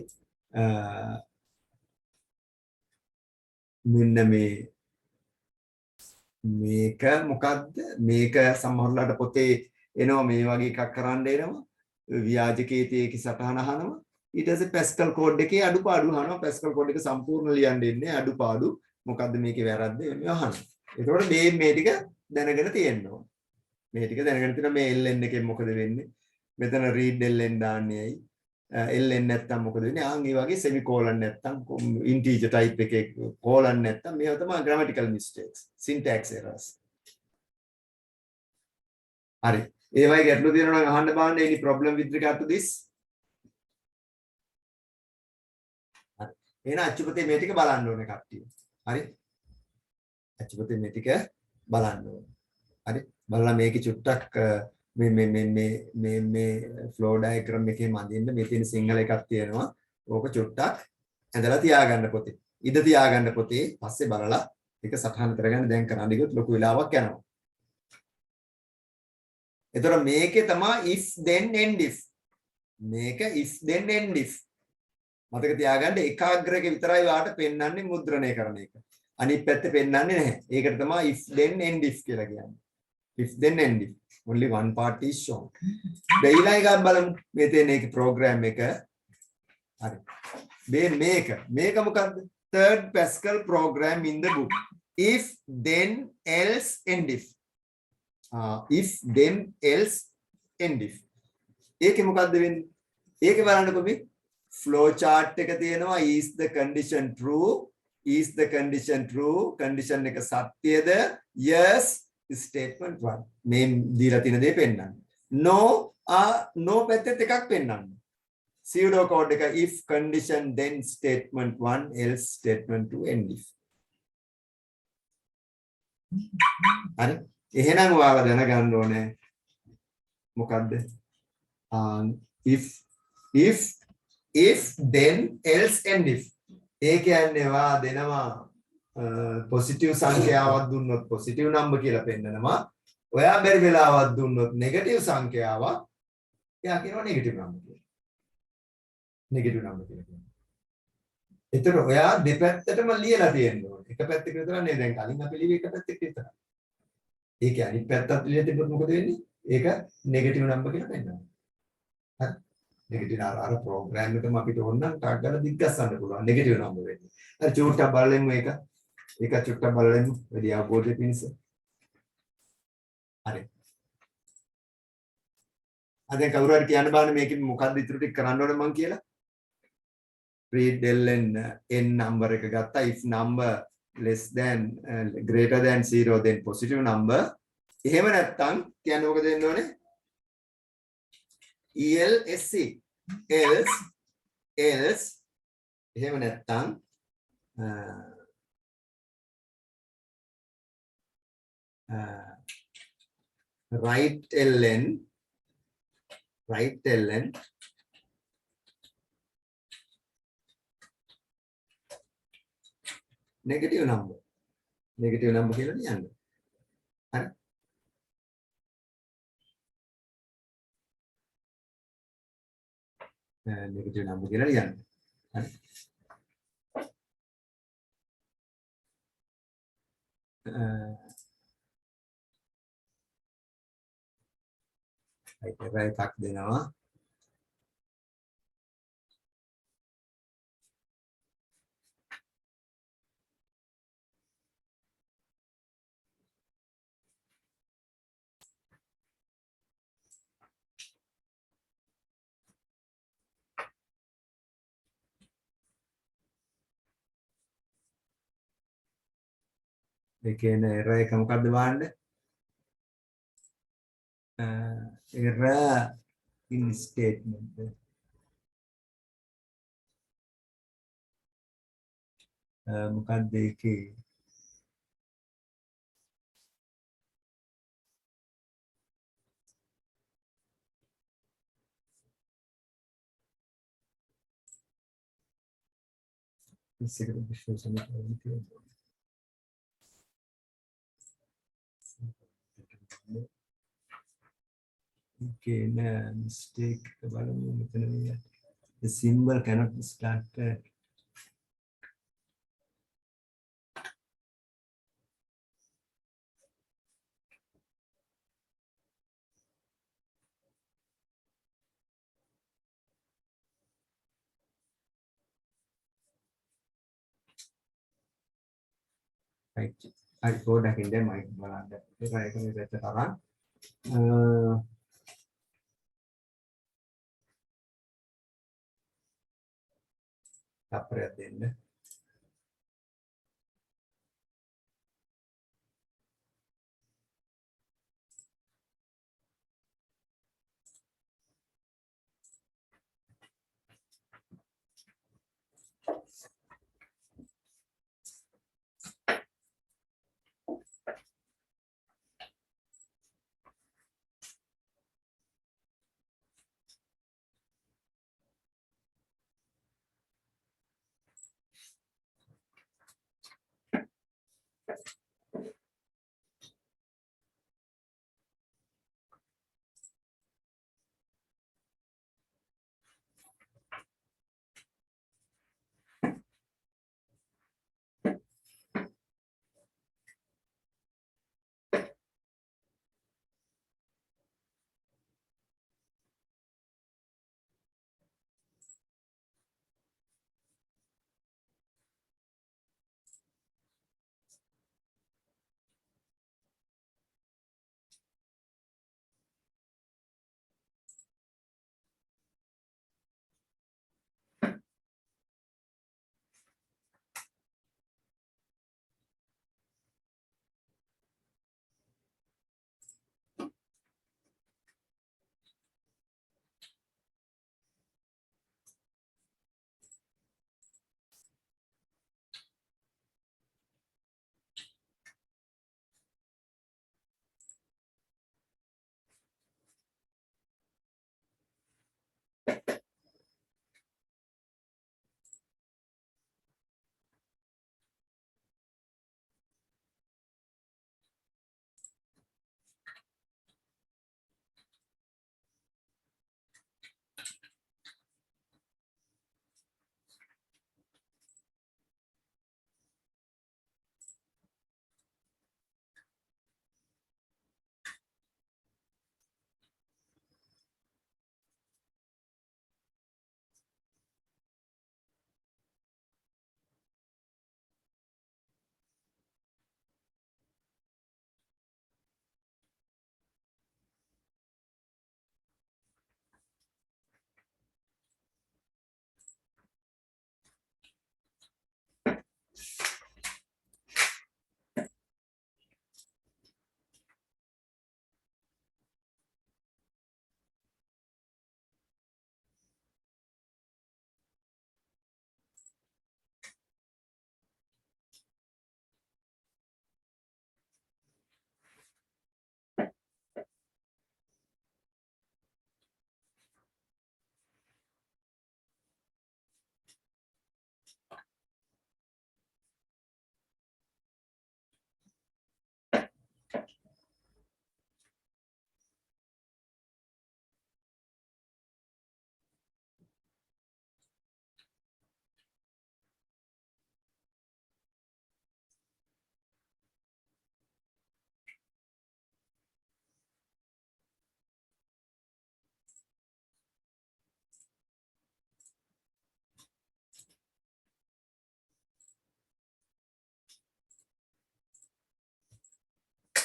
මෙන්න මේක මොකද්ද? මේක සමහරවිට පොතේ එනවා මේ වගේ එකක් කරන්න එනවා. ව්‍යාජකේතී ඒකේ සටහන අහනවා. ඊට පස්සේ පැස්කල් කෝඩ් එකේ අඩුපාඩු අහනවා. පැස්කල් කෝඩ් එක සම්පූර්ණ ලියන්න ඉන්නේ අඩුපාඩු මොකද්ද මේකේ වැරද්ද මේ අහනවා. ඒකෝට මේ ටික දැනගෙන තියෙන්න ඕනේ. මේ ටික දැනගෙන තියෙන මේ ln එකෙන් මොකද වෙන්නේ? මෙතන read ln දාන්නේ ඇයි? ln නැත්තම් මොකද වෙන්නේ? ඒ වගේ semicolon නැත්තම් integer type එකේ colon නැත්තම් මේවා තමයි grammatical mistakes, syntax errors. හරි. ඒ වගේ ගැටලු තියෙනවා නම් අහන්න බලන්න. any problem with regard to this? හරි. එහෙනම් අච්චුපතේ මේ ටික බලන්න ඕනේ කට්ටිය. හරි. අච්චුපතේ මේ ටික බලන්න ඕනේ. හරි. බලලා මේකේ චුට්ටක් මේ flow diagram එකේ මදින්න මේ තියෙන සිංහල එකක් තියෙනවා. ඕක චුට්ටක් ඇඳලා තියාගන්න පොතේ. ඉඳ තියාගන්න පොතේ. පස්සේ බලලා ඒක සටහන් කරගන්න දැන් කරන්න ගියොත් ලොකු වෙලාවක් යනවා. එතකොට මේකේ තමයි if then end if. මේක if then end if. මතක තියාගන්න ඒකාග්‍රක විතරයි වාට පෙන්වන්නේ මුද්‍රණය කරන එක. අනිත් පැත්ත පෙන්වන්නේ නැහැ. ඒකට තමයි if then end if කියලා කියන්නේ. if then end if. Only one part is shown. දෙයිලා එකක් බලමු. මේ තියෙන එක ප්‍රෝග්‍රෑම් එක. හරි. මේක මොකද්ද? Third Pascal program in the book. If then else end if. If then else end if. ඒකේ මොකද්ද වෙන්නේ? ඒකේ බලන්නකො මේ flow chart එක තියෙනවා is the condition true, is the condition true, condition එක සත්‍යද, yes statement 1 මේ දීලා තියෙන දේ පෙන්නන්න. no no පැත්තෙත් එකක් පෙන්නන්න. pseudo code එක if condition then statement 1 else statement 2 end if. හරි. එහෙනම් ඔයාලා දැනගන්න ඕනේ මොකද්ද? if then else end if. ඒ කියන්නේ වා දෙනවා පොසිටිව් සංඛ්‍යාවක් දුන්නොත් පොසිටිව් නම්බර් කියලා පෙන්නනවා. ඔයා බැරි වෙලාවක් දුන්නොත් නෙගටිව් සංඛ්‍යාවක් එයා කියනවා නෙගටිව් නම්බර් කියලා. නෙගටිව් නම්බර් කියලා කියනවා. ඒතර ඔයා දෙපැත්තටම ලියලා තියෙන්න ඕනේ. එක පැත්තක විතර නේ දැන් කලින් අපි ලිව්වේ එක පැත්තක විතර. ඒක අනිත් පැත්තත් ලියලා තිබ්බොත් මොකද වෙන්නේ? ඒක නෙගටිව් නම්බර් කියලා පෙන්නනවා. හරි. නෙගටිව් අර ප්‍රෝග්‍රෑම් එකම අපිට ඕන නම් ටක් ගාලා දිග්ගස්සන්න පුළුවන් නෙගටිව් නම්බර් වෙන්නේ. හරි චුට්ටක් බලලෙමු ඒක. ඒක චුට්ටක් බලලෙමු. වැඩි අවබෝධය පිණිස. හරි. අද කවුරු හරි කියන්න බෑනේ මේකෙන් මොකක්ද ඉතුරු ටික කරන්න ඕනේ මං කියලා. read ln n number එක ගත්තා. if number less than greater than 0 then positive number. එහෙම නැත්තම් කියන්නේ මොකද වෙන්න ඕනේ? else else එහෙම නැත්තම් right ln negative number කියලා ලියන්න. හරි. negative number කියලා ලියන්න. හරි. එකක් දෙනවා. ඒකේන error එක මොකද්ද බලන්න? error in statement. මොකද්ද ඒකේ? ඉස්සෙකට විශ්ලේෂණය කරන්න තියෙනවා. Okay, mistake බලමු මෙතන මේ the symbol cannot start right. හරි පොඩ්ඩක් ඉඳන් මයික් බලන්න. ඒක මේ පැත්ත තරම් තප්පරයක් දෙන්න.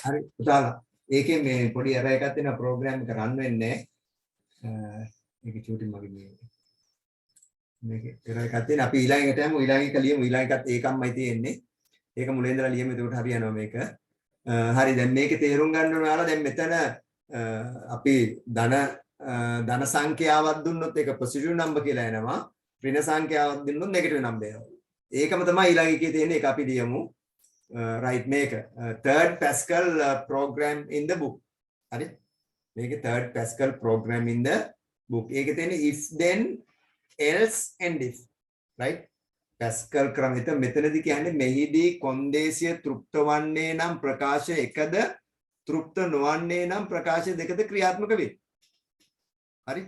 හරි පුතාලා ඒකේ මේ පොඩි error එකක් තියෙනවා ප්‍රෝග්‍රෑම් එක රන් වෙන්නේ මේක චූටි මගේ මේකේ error එකක් තියෙන අපි ඊළඟට යමු ඊළඟ එක ලියමු ඊළඟ එකත් ඒකමයි තියෙන්නේ ඒක මුලින් ඉඳලා ලියමු එතකොට හරියනවා මේක හරි දැන් මේකේ තේරුම් ගන්න ඕන ඔයාලා දැන් මෙතන අපි ධන සංඛ්‍යාවක් දුන්නොත් ඒක පොසිටිව් නම්බර් කියලා එනවා ඍණ සංඛ්‍යාවක් දුන්නොත් නෙගටිව් නම්බර් එනවා ඒකම තමයි ඊළඟ එකේ තියෙන එක අපි ලියමු right මේක third Pascal program in the book හරි මේක third Pascal program in the book ඒකේ තියෙන if then else and if right Pascal ක්‍රමෙත මෙතනදී කියන්නේ මෙහිදී කොන්දේසිය තෘප්ත වන්නේ නම් ප්‍රකාශ එකද තෘප්ත නොවන්නේ නම් ප්‍රකාශ දෙකද ක්‍රියාත්මක වේ හරි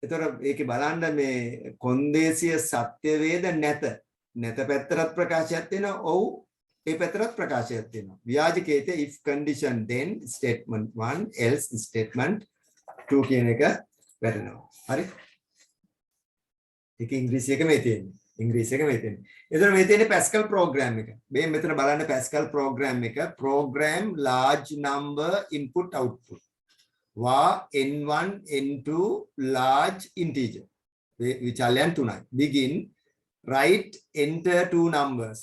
එතකොට ඒකේ බලන්න මේ කොන්දේසිය සත්‍ය වේද නැත පැත්තට ප්‍රකාශයක් තියෙනවා ඔව් ඒ පැත්තට ප්‍රකාශයක් තියෙනවා ව්‍යාජකේතේ if condition then statement 1 else statement 2 කියන එක වැටෙනවා හරි ඒක ඉංග්‍රීසි එකේ මේ තියෙන්නේ එතන මේ තියෙන්නේ Pascal program එක මේ මෙතන බලන්න Pascal program එක program large number input output වා n1 n2 large integer විචාලයන් තුනයි begin write enter two numbers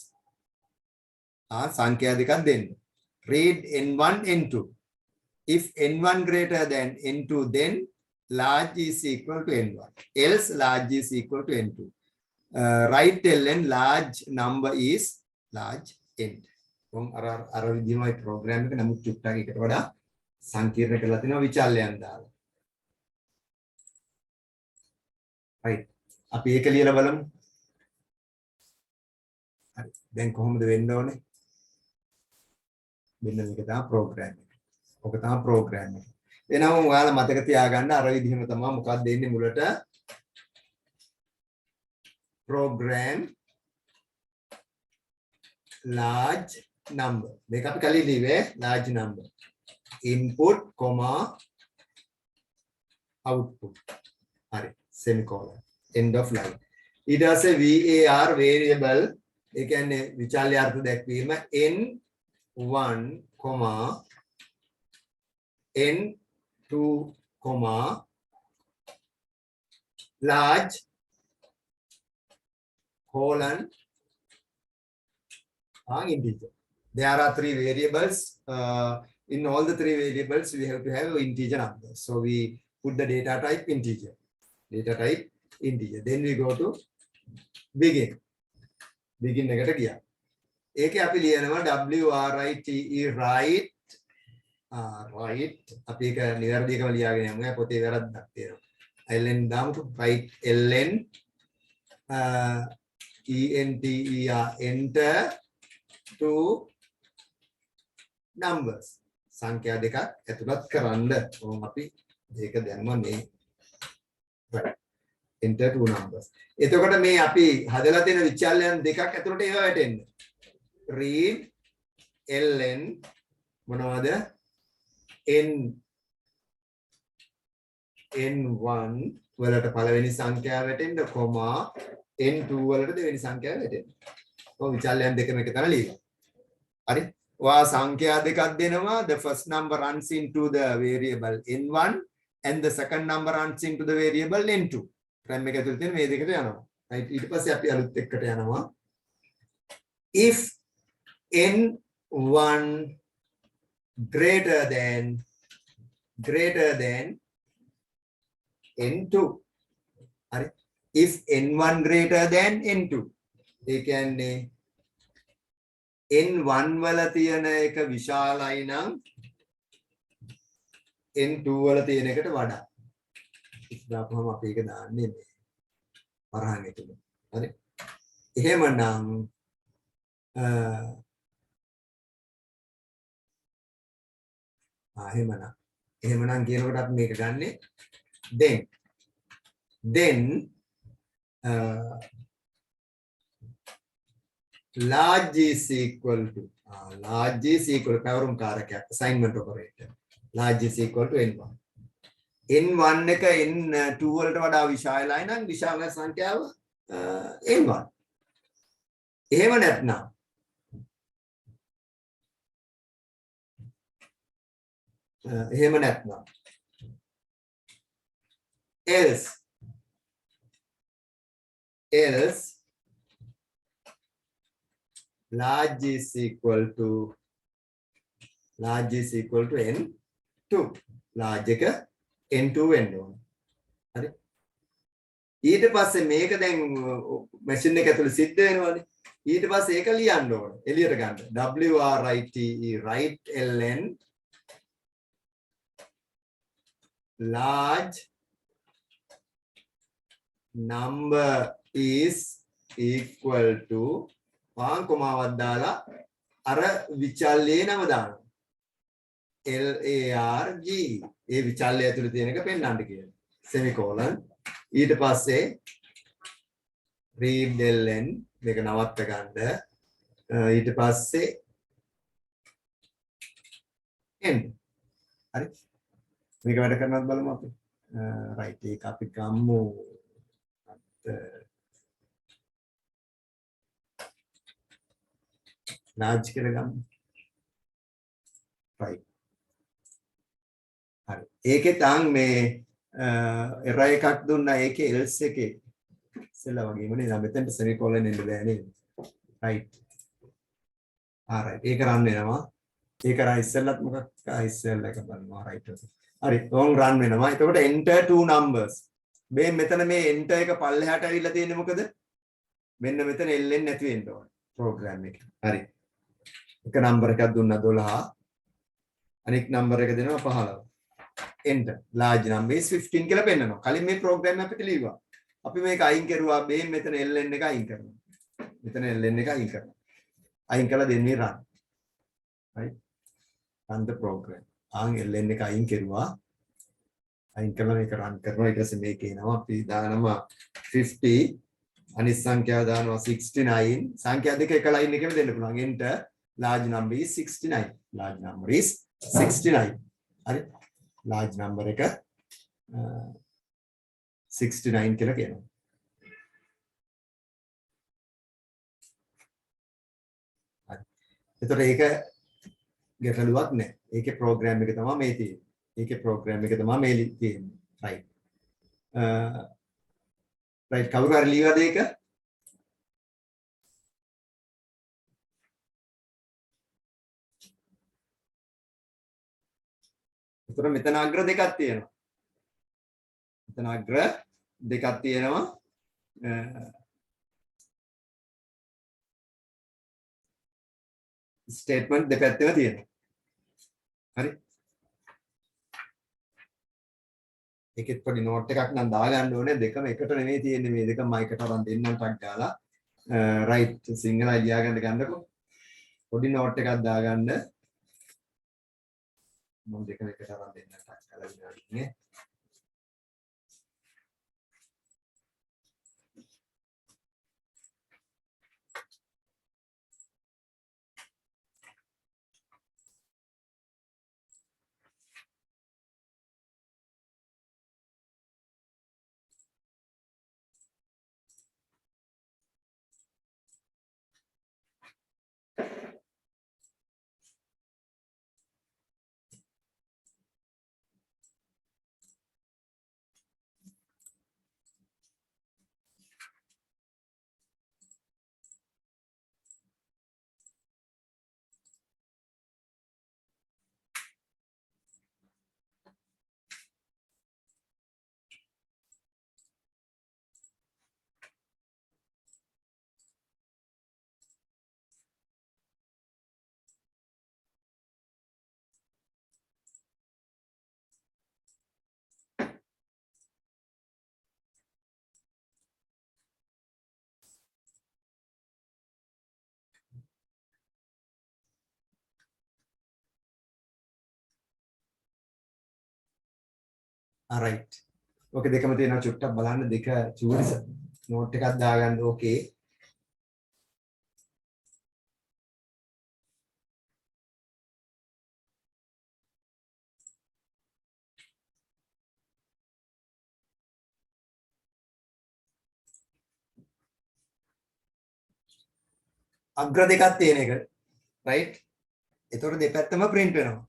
සංඛ්‍යා දෙකක් දෙන්න read n1 n2 if n1 greater than n2 then large is equal to n1 else large is equal to n2 write ln large number is large end අර විදිහමයි programme එක නමුත් චුට්ටක් එකට වඩා සංකීර්ණ කරලා තිනවා විචාලයන් දාලා right අපි ඒක ලියලා බලමු හරි දැන් කොහොමද වෙන්න ඕනේ මෙන්න මේක තමයි ප්‍රෝග්‍රෑම් එක ඔක තමයි ප්‍රෝග්‍රෑම් එක එනම ඔයාලා මතක තියාගන්න අර විදිහම තමයි මොකක්ද දෙන්නේ මුලට program large number මේක අපි කලින් ලිව්වේ large number input comma output හරි semicolon end of line ඊට පස්සේ var variable ඒ කියන්නේ විචාල්‍යාර්ථ දැක්වීම n1 n2 large colon integer. There are three variables. In all the three variables, we have to have integer numbers. So we put the data type integer. Then we go to begin. Begin එකට ගියා. ඒකේ අපි ලියනවා WRITE write අපි ඒක නිවැරදිවම ලියාගෙන යමු. පොතේ වැරද්දක් තියෙනවා. ln දාමුකෝ write ln enter enter two numbers සංඛ්‍යා දෙකක් ඇතුළත් කරන්න ඕම් අපි ඒක දැම්මා මේ enter two numbers එතකොට මේ අපි හදලා තියෙන විචාල්‍යයන් දෙකක් ඇතුළට ඒවා වැටෙන්න read ln මොනවද n1 වලට පළවෙනි සංඛ්‍යාව වැටෙන්න කොමා n2 වලට දෙවෙනි සංඛ්‍යාව වැටෙන්න. ඔව් විචාල්‍යයන් දෙකම එක තමයි ලියලා. හරි. ඔයා සංඛ්‍යා දෙකක් දෙනවා the first number runs into the variable n1 and the second number runs into the variable n2. ram එක ඇතුළේ තියෙන මේ දෙකට යනවා. right ඊට පස්සේ අපි අලුත් එකට යනවා. if n1 greater than n2 හරි if n1 greater than n2 ඒ කියන්නේ n1 වල තියෙන එක විශාලයි නම් n2 වල තියෙන එකට වඩා ඉස්සරහම අපි ඒක දාන්නේ මේ වරහන් ඇතුළේ හරි එහෙමනම් එහෙමනම් කියනකොට අපි මේක ගන්නෙ then large is equal to පැවරුම් කාරකයක් assignment operator large is equal to n1 n1 එක n2 වලට වඩා විශාලයි නම් විශාල සංඛ්‍යාව n1 එහෙම නැත්නම් එහෙම නැත්නම් else large is equal to n2 large එක n2 වෙන්න ඕන. හරි. ඊට පස්සේ මේක දැන් මැෂින් එක ඇතුලේ සිද්ධ වෙනවනේ. ඊට පස්සේ ඒක ලියන්න ඕන. එළියට ගන්න. WRITE write ln large number is equal to පාන් කොමාවක් දාලා අර විචල්්‍යයේ නම දානවා. LARG ඒ විචල්්‍යය ඇතුලේ තියෙන එක පෙන්නන්න කියලා. semicolon ඊට පස්සේ read ln මේක නවත්ත ගන්න. ඊට පස්සේ end. හරි. මේක වැඩ කරනවද බලමු අපි. right ඒක අපි ගමු. large කියලා ගමු. right. හරි. ඒකේ තාන් මේ error එකක් දුන්නා ඒකේ else එකේ ඉස්සෙල්ලා වගේම නේද මෙතෙන්ට semicolon එන්න බෑ නේද right right ඒක run වෙනවා ඒක රන් ඉස්සෙල්ලත් මොකක් ඉස්සෙල්ලා එක බලනවා right හරි ඕන් run වෙනවා එතකොට enter two numbers මේ මෙතන මේ enter එක පල්ලෙහාට ඇවිල්ලා තියෙන්නේ මොකද මෙන්න මෙතන ln නැති වෙන්න ඕන program එකේ හරි එක number එකක් දුන්නා 12 අනෙක් number එක දෙනවා 15 enter large number is 15 කියලා පෙන්නනවා. කලින් මේ program අපිට ලියුවා. අපි මේක අයින් කරුවා මේ මෙතන ln එක අයින් කරනවා. මෙතන ln එක අයින් කරනවා. අයින් කළා දෙන්නේ run. right? run the program. ආන් ln එක අයින් කරුවා. අයින් කළා මේක run කරනවා. ඊට පස්සේ මේක එනවා අපි දානවා 50 අනිත් සංඛ්‍යාව දානවා 69 සංඛ්‍යා දෙක එක line එකෙම දෙන්න පුළුවන්. enter large number is 69. large number is 69. හරි? large number එක 69 කියලා කියනවා. හරි. එතකොට ඒක ගැටලුවක් නැහැ. ඒකේ program එක තමයි මේ තියෙන්නේ. ඒකේ program එක තමයි මේ තියෙන්නේ. right. right කවුරු හරි ලියවද ඒක? එතකොට මෙතන අග්‍ර දෙකක් තියෙනවා. මෙතන අග්‍ර දෙකක් තියෙනවා. ස්ටේට්මන්ට් දෙපැත්තෙම තියෙනවා. හරි. ඒකෙත් පොඩි නෝට් එකක් නම් දාගන්න ඕනේ දෙකම එකට නෙමෙයි තියෙන්නේ මේ දෙකම එකට අරන් දෙන්නම් ටක් ගාලා. රයිට් සිංහලයි ලියාගන්න ගන්නකො. පොඩි නෝට් එකක් දාගන්න. මම දෙකම එකට අරන් දෙන්න ටක් කරලා ඉන්නේ. right. ඕක දෙකම තියෙනවා චුට්ටක් බලන්න දෙක චූරිස නෝට් එකක් දාගන්න ඕකේ. අග්‍ර දෙකක් තියෙන එක right. ඒතකොට දෙපැත්තම print වෙනවා.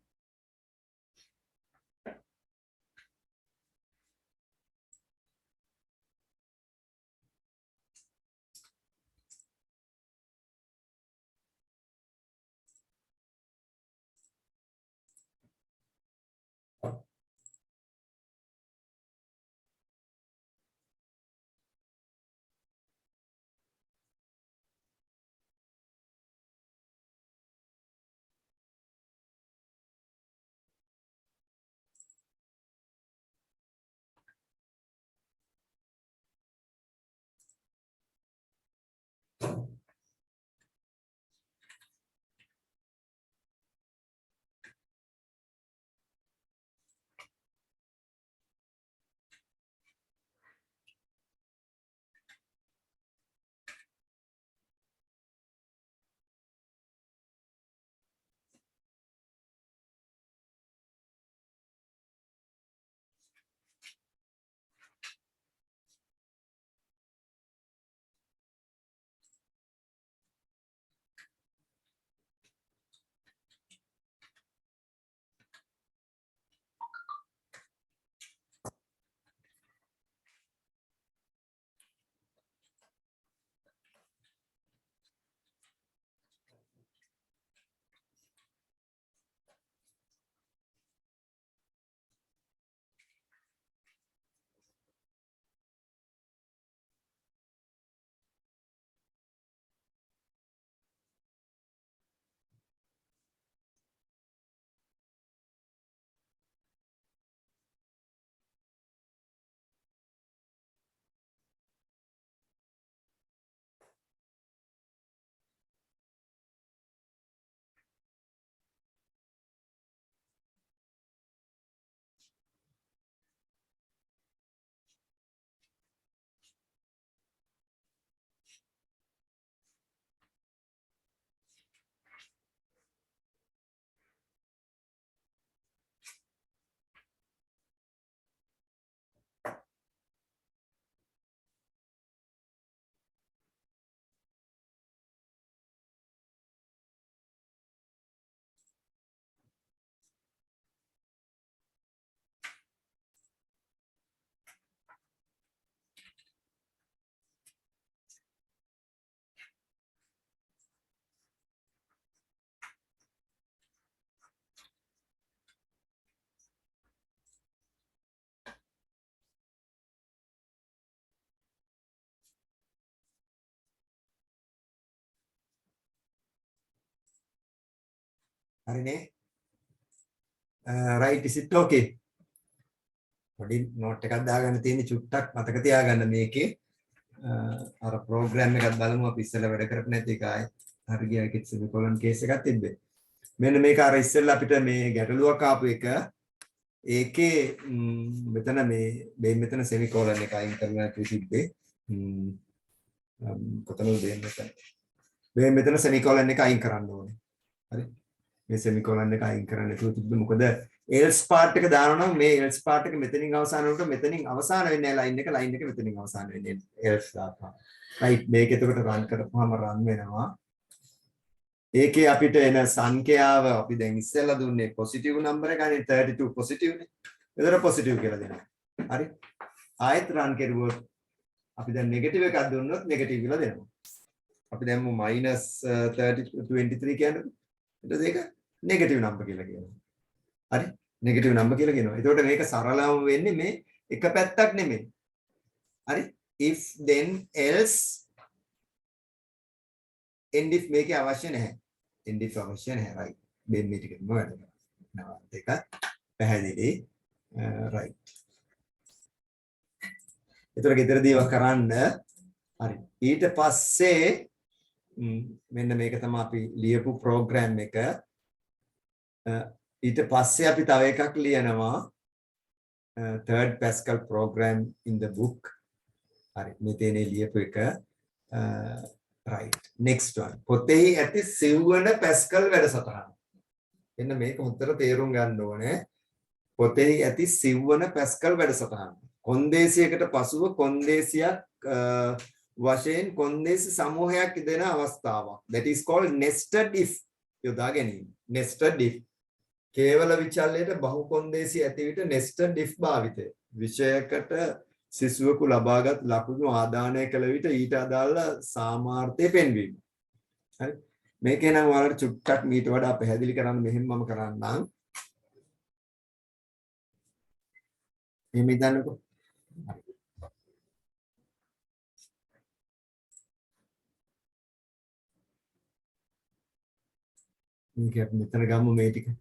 හරිනේ right is it okay පොඩි නෝට් එකක් දාගන්න තියෙන චුට්ටක් මතක තියාගන්න මේකේ අර ප්‍රෝග්‍රෑම් එකක් බලමු අපි ඉස්සෙල්ලා වැඩ කරපු නැති එක ආයේ හරි ගියා කිත් සෙමිකොලන් කේස් එකක් තිබ්බේ මෙන්න මේක අර ඉස්සෙල්ලා අපිට මේ ගැටලුවක් ආපු එක ඒකේ මෙතන මේ මෙතන සෙමිකොලන් එක අයින් කරලා තිබ්බේ කොතනද මේ මෙතන සෙමිකොලන් එක අයින් කරන්න ඕනේ හරි මේ සෙමිකොලන් එක අයින් කරන්න නැතුව තිබ්බේ මොකද else part එක දානවා නම් මේ else part එක මෙතනින් අවසන් වුණොත් මෙතනින් අවසන් වෙන්නේ line එක මෙතනින් අවසන් වෙන්නේ else දාපුවා right මේක එතකොට run කරපුවාම run වෙනවා ඒකේ අපිට එන සංඛ්‍යාව අපි දැන් ඉස්සෙල්ලා දුන්නේ positive number එක අනේ 32 positive නේ එතන positive කියලා දෙනවා හරි ආයෙත් run කරුවොත් අපි දැන් negative එකක් දුන්නොත් negative කියලා දෙනවා අපි දැන් minus 23 කියන්නේ ඊට ඒක negative number කියලා කියනවා හරි negative number කියලා කියනවා. එතකොට මේක සරලවම වෙන්නේ මේ එක පැත්තක් නෙමෙයි. හරි? if then else end if මේකේ අවශ්‍ය නැහැ. end if අවශ්‍ය නැහැ. right. මේ ටික මොකද? දෙක පැහැදිලි. right. එතකොට ගෙදරදී ඒවා කරන්න හරි. ඊට පස්සේ මෙන්න මේක තමයි අපි ලියපු ප්‍රෝග්‍රෑම් එක. ඊට පස්සේ අපි තව එකක් ලියනවා third Pascal program in the book හරි මෙතනේ ලියපු එක right next one පොතේ ඇති සිව්වන Pascal වැඩසටහන එන්න මේක හොඳට තේරුම් ගන්න ඕනේ පොතේ ඇති සිව්වන Pascal වැඩසටහන කොන්දේසියකට පසුව කොන්දේසියක් වශයෙන් කොන්දේසි සමූහයක් දෙන අවස්ථාවක් that is called nested if යොදා ගැනීම nested if කේවල විචල්‍යයට බහු කොන්දේසි ඇති විට nested if භාවිතය විෂයකට සිසුවෙකු ලබාගත් ලකුණු ආදානය කළ විට ඊට අදාළ සාමාර්ථය පෙන්වීම හරි මේකේ නම් ඔයාලට චුට්ටක් මීට වඩා පැහැදිලි කරන්න මෙහෙම මම කරන්නම් මෙහෙම ඉදන්නකෝ මේක අපි මෙතන ගමු මේ ටික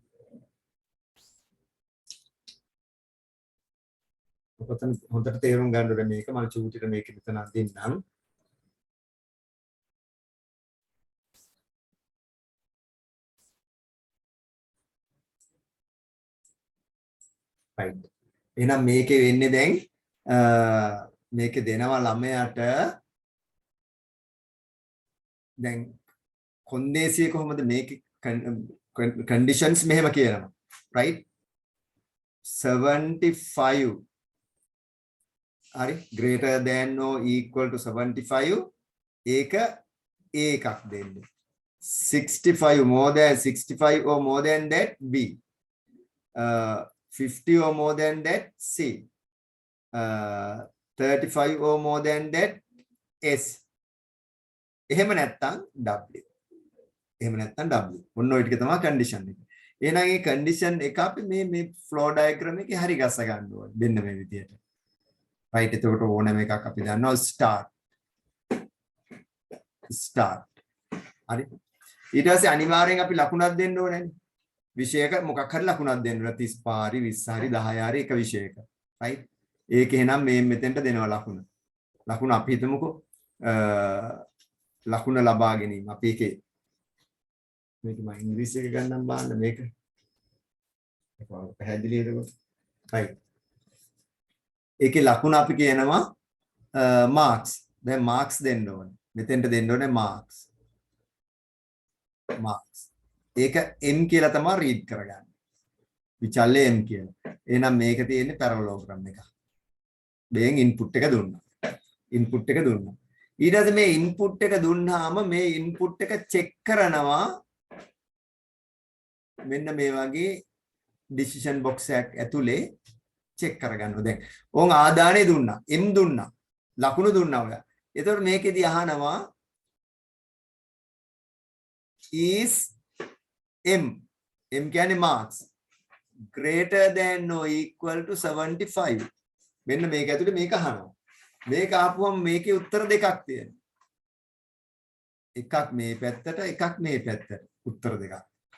ඔතන හොඳට තේරුම් ගන්න ඕනේ මේක මම චූටිට මේක මෙතන අදින්නම් right එහෙනම් මේකේ වෙන්නේ දැන් මේකේ දෙනවා ළමයාට දැන් කොන්දේසිය කොහොමද මේකේ conditions මෙහෙම කියනවා right 75 හරි greater than or equal to 75 ඒක එකක් දෙන්නේ 65 more than 65 or more than that b 50 or more than that c 35 or more than that s එහෙම නැත්නම් w එහෙම නැත්නම් w ඔන්න ඔය ටික තමයි condition එක එහෙනම් මේ condition එක අපි මේ flow diagram එකේ හරි ගස්ස ගන්න ඕනේ මෙන්න මේ විදියට right එතකොට ඕනම එකක් අපි දන්නවා start හරි ඊට පස්සේ අනිවාර්යෙන් අපි ලකුණක් දෙන්න ඕනේනේ විෂයක මොකක් හරි ලකුණක් දෙන්න ඕන 35 හරි 20 හරි 10 හරි එක විෂයක right ඒක එහෙනම් මේ මෙතෙන්ට දෙනවා ලකුණ අපි හිතමුකෝ ලකුණ ලබා ගැනීම අපි ඒකේ මේක මම ඉංග්‍රීසි එක ගන්නම් බලන්න මේක පැහැදිලිද right ඒකේ ලකුණ අපි කියනවා marks දැන් marks දෙන්න ඕනේ මෙතෙන්ට දෙන්න ඕනේ marks ඒක m කියලා තමයි රීඩ් කරගන්නේ විචල්‍ය m කියලා එහෙනම් මේක තියෙන්නේ පැරලෝග්‍රෑම් එක දැන් ඉන්පුට් එක දුන්නා ඊට පස්සේ මේ ඉන්පුට් එක දුන්නාම මේ ඉන්පුට් එක චෙක් කරනවා මෙන්න මේ වගේ ඩිසිෂන් බොක්ස් එකක් ඇතුලේ චෙක් කරගන්නවා දැන් ඕන් ආදානය දුන්නා m දුන්නා ලකුණු දුන්නා ඔයා එතකොට මේකෙදි අහනවා is m කියන්නේ marks greater than or equal to 75 මෙන්න මේක ඇතුලේ මේක අහනවා මේක ආපුවම මේකේ උත්තර දෙකක් තියෙනවා එකක් මේ පැත්තට එකක් මේ පැත්තට උත්තර දෙකක්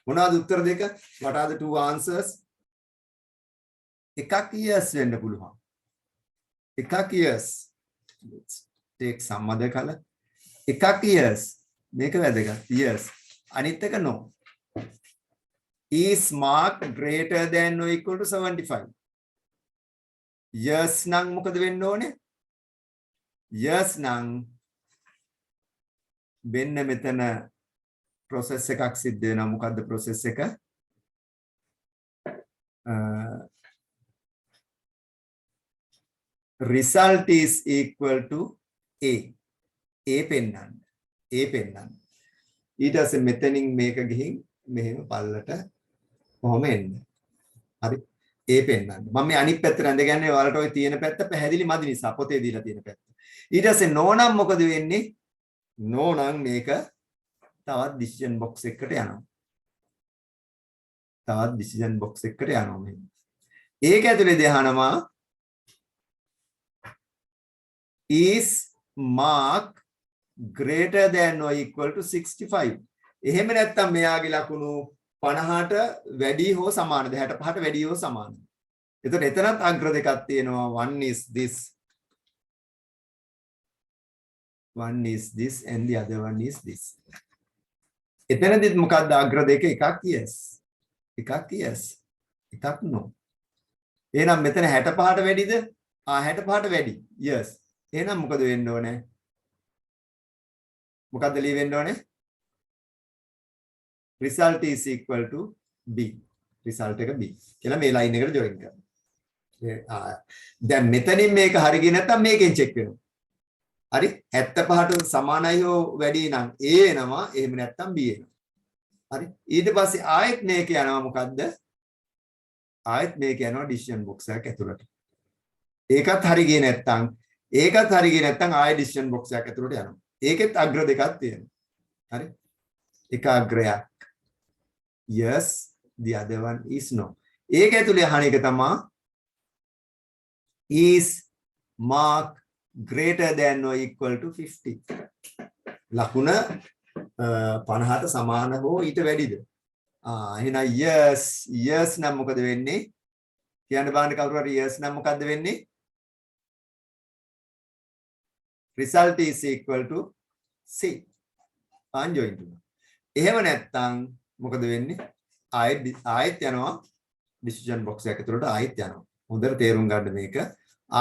මොනවාද උත්තර දෙක? what are the two answers? එකක් years වෙන්න පුළුවන්. එකක් years. Let's take some other color. එකක් years. මේක වැදගත්. years. අනිත් එක no. Is mark greater than or equal to 75? years නම් මොකද වෙන්න ඕනේ? years නම් වෙන්න මෙතන process එකක් සිද්ධ වෙනවා. මොකද්ද process එක? result is equal to a. a පෙන්නන්න. a පෙන්නන්න. ඊට පස්සේ මෙතනින් මේක ගිහින් මෙහෙම පල්ලට කොහොම එන්න. හරි. a පෙන්නන්න. මම මේ අනිත් පැත්තට ඇඳගන්නේ ඔයාලට ওই තියෙන පැත්ත පැහැදිලි මදි නිසා පොතේ දීලා තියෙන පැත්ත. ඊට පස්සේ no නම් මොකද වෙන්නේ? no නම් මේක තවත් decision box එකකට යනවා. තවත් decision box එකකට යනවා මෙහෙම. ඒක ඇතුලේ දහනවා is mark greater than or equal to 65. එහෙම නැත්නම් මෙයාගේ ලකුණු 50ට වැඩි හෝ සමානද 65ට වැඩි හෝ සමානද. එතකොට එතනත් අග්‍ර දෙකක් තියෙනවා. one is this and the other one is this. එතනදිත් මොකක්ද අග්‍ර දෙක? එකක් yes. එකක් yes. එකක් no. එහෙනම් මෙතන 65ට වැඩිද? 65ට වැඩි. yes. එහෙනම් මොකද වෙන්න ඕනේ? මොකද්ද ලියවෙන්න ඕනේ? result is equal to b. result එක b. කියලා මේ line එකට join කරන්න. දැන් මෙතනින් මේක හරි ගියේ නැත්නම් මේකෙන් check වෙනවා. හරි 75ට සමානයි හෝ වැඩි නම් a එනවා. එහෙම නැත්නම් b එනවා. හරි ඊට පස්සේ ආයෙත් මේක යනවා මොකද්ද? ආයෙත් මේක යනවා decision box එකක් ඇතුළට. ඒකත් හරි ගියේ නැත්නම් ආයෙ decision box එකක් ඇතුළට යනවා. ඒකෙත් අග්‍ර දෙකක් තියෙනවා. හරි එක අග්‍රයක් yes, the other one is no. ඒක ඇතුලේ අහන එක තමයි is mark greater than or equal to 50. ලකුණ 50ට සමාන හෝ ඊට වැඩිද? එහෙනම් yes නම් මොකද වෙන්නේ? කියන්න බලන්න කවුරු හරි yes නම් මොකද්ද වෙන්නේ? result is equal to c. join to. එහෙම නැත්නම් මොකද වෙන්නේ? ආයෙත් යනවා decision box එක ඇතුළට ආයෙත් යනවා. හොඳට තේරුම් ගන්න මේක.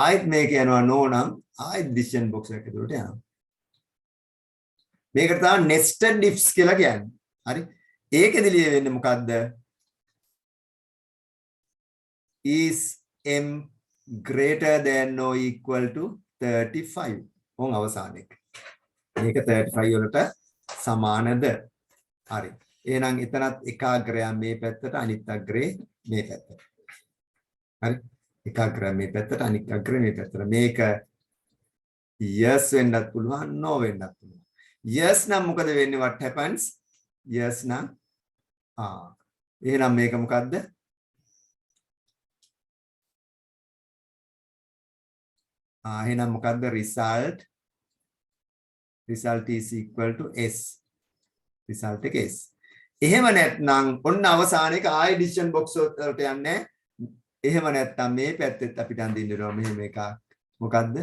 ආයෙත් මේක යනවා no නම් ආයෙත් decision box එක ඇතුළට යනවා. මේකට තමයි nested ifs කියලා කියන්නේ. හරි. ඒකෙදි ලියවෙන්නේ මොකද්ද? is m greater than or equal to 35. මොන් අවසාන එක. මේක 35 වලට සමානද? හරි. එහෙනම් එතනත් එක අග්‍රයක් මේ පැත්තට අනිත් අග්‍රේ මේ පැත්තට. හරි. එක අග්‍රයක් මේ පැත්තට අනිත් අග්‍රේ මේ පැත්තට. මේක yes වෙන්නත් පුළුවන් no වෙන්නත් පුළුවන්. yes නම් මොකද වෙන්නේ? what happens? yes නම් එහෙනම් මේක මොකද්ද? එහෙනම් මොකද්ද result is equal to s. result එක s. එහෙම නැත්නම් ඔන්න අවසාන එක ආයෙ decision box වලට යන්නේ. එහෙම නැත්නම් මේ පැත්තෙත් අපිට අඳින්න ඕන මෙහෙම එකක්. මොකද්ද?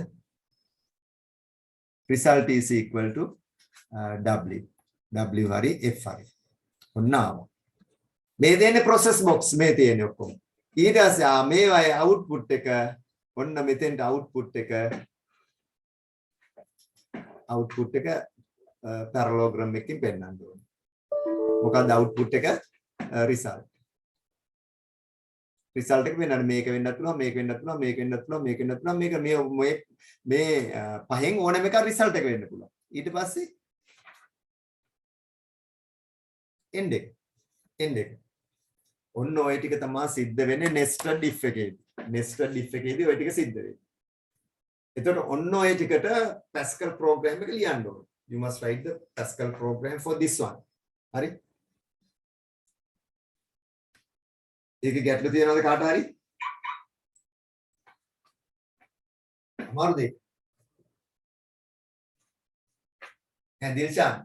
result is equal to w. w හරි f හරි. ඔන්න ආවා. මේ දෙන්නේ process box මේ තියෙන්නේ ඔක්කොම. ඊට පස්සේ මේ වගේ output එක ඔන්න මෙතෙන්ට output එක parallelogram එකකින් පෙන්නන්න ඕනේ. මොකක්ද output එක? result එක වෙනනම් මේක වෙන්නත් පුළුවන් මේක වෙන්නත් පුළුවන් මේක වෙන්නත් පුළුවන් මේක වෙන්නත් පුළුවන් මේ පහෙන් ඕනම එකක් result එක වෙන්න පුළුවන්. ඊට පස්සේ end එක ඔන්න ඔය ටික තමයි සිද්ධ වෙන්නේ nested if එකේදී. nested if එකේදී ඔය ටික සිද්ධ වෙන්නේ. එතකොට ඔන්න ඔය ටිකට Pascal program එක ලියන්න ඕනේ. You must write the Pascal program for this one. හරි? ඒක ගැටලු තියනවද කාට හරි? අමාරුද? දිල්ෂාන්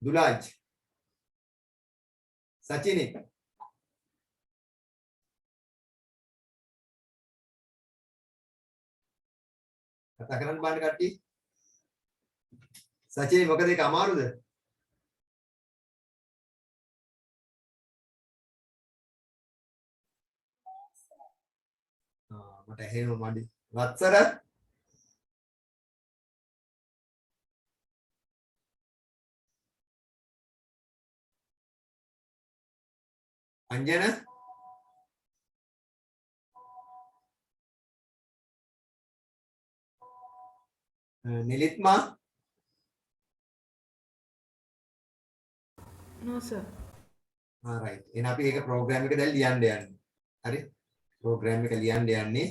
දුලාජ් සචිනි කතා කරන්න බාන්න කට්ටිය සචිනි මොකද ඒක අමාරුද මට ඇහෙනවා මඩි වත්සර අංජන නිලිත්මා No, sir. right එහෙනම් අපි ඒක ප්‍රෝග්‍රෑම් එක දැන් ලියන්න යන්නේ හරි ප්‍රෝග්‍රෑම් එක ලියන්න යන්නේ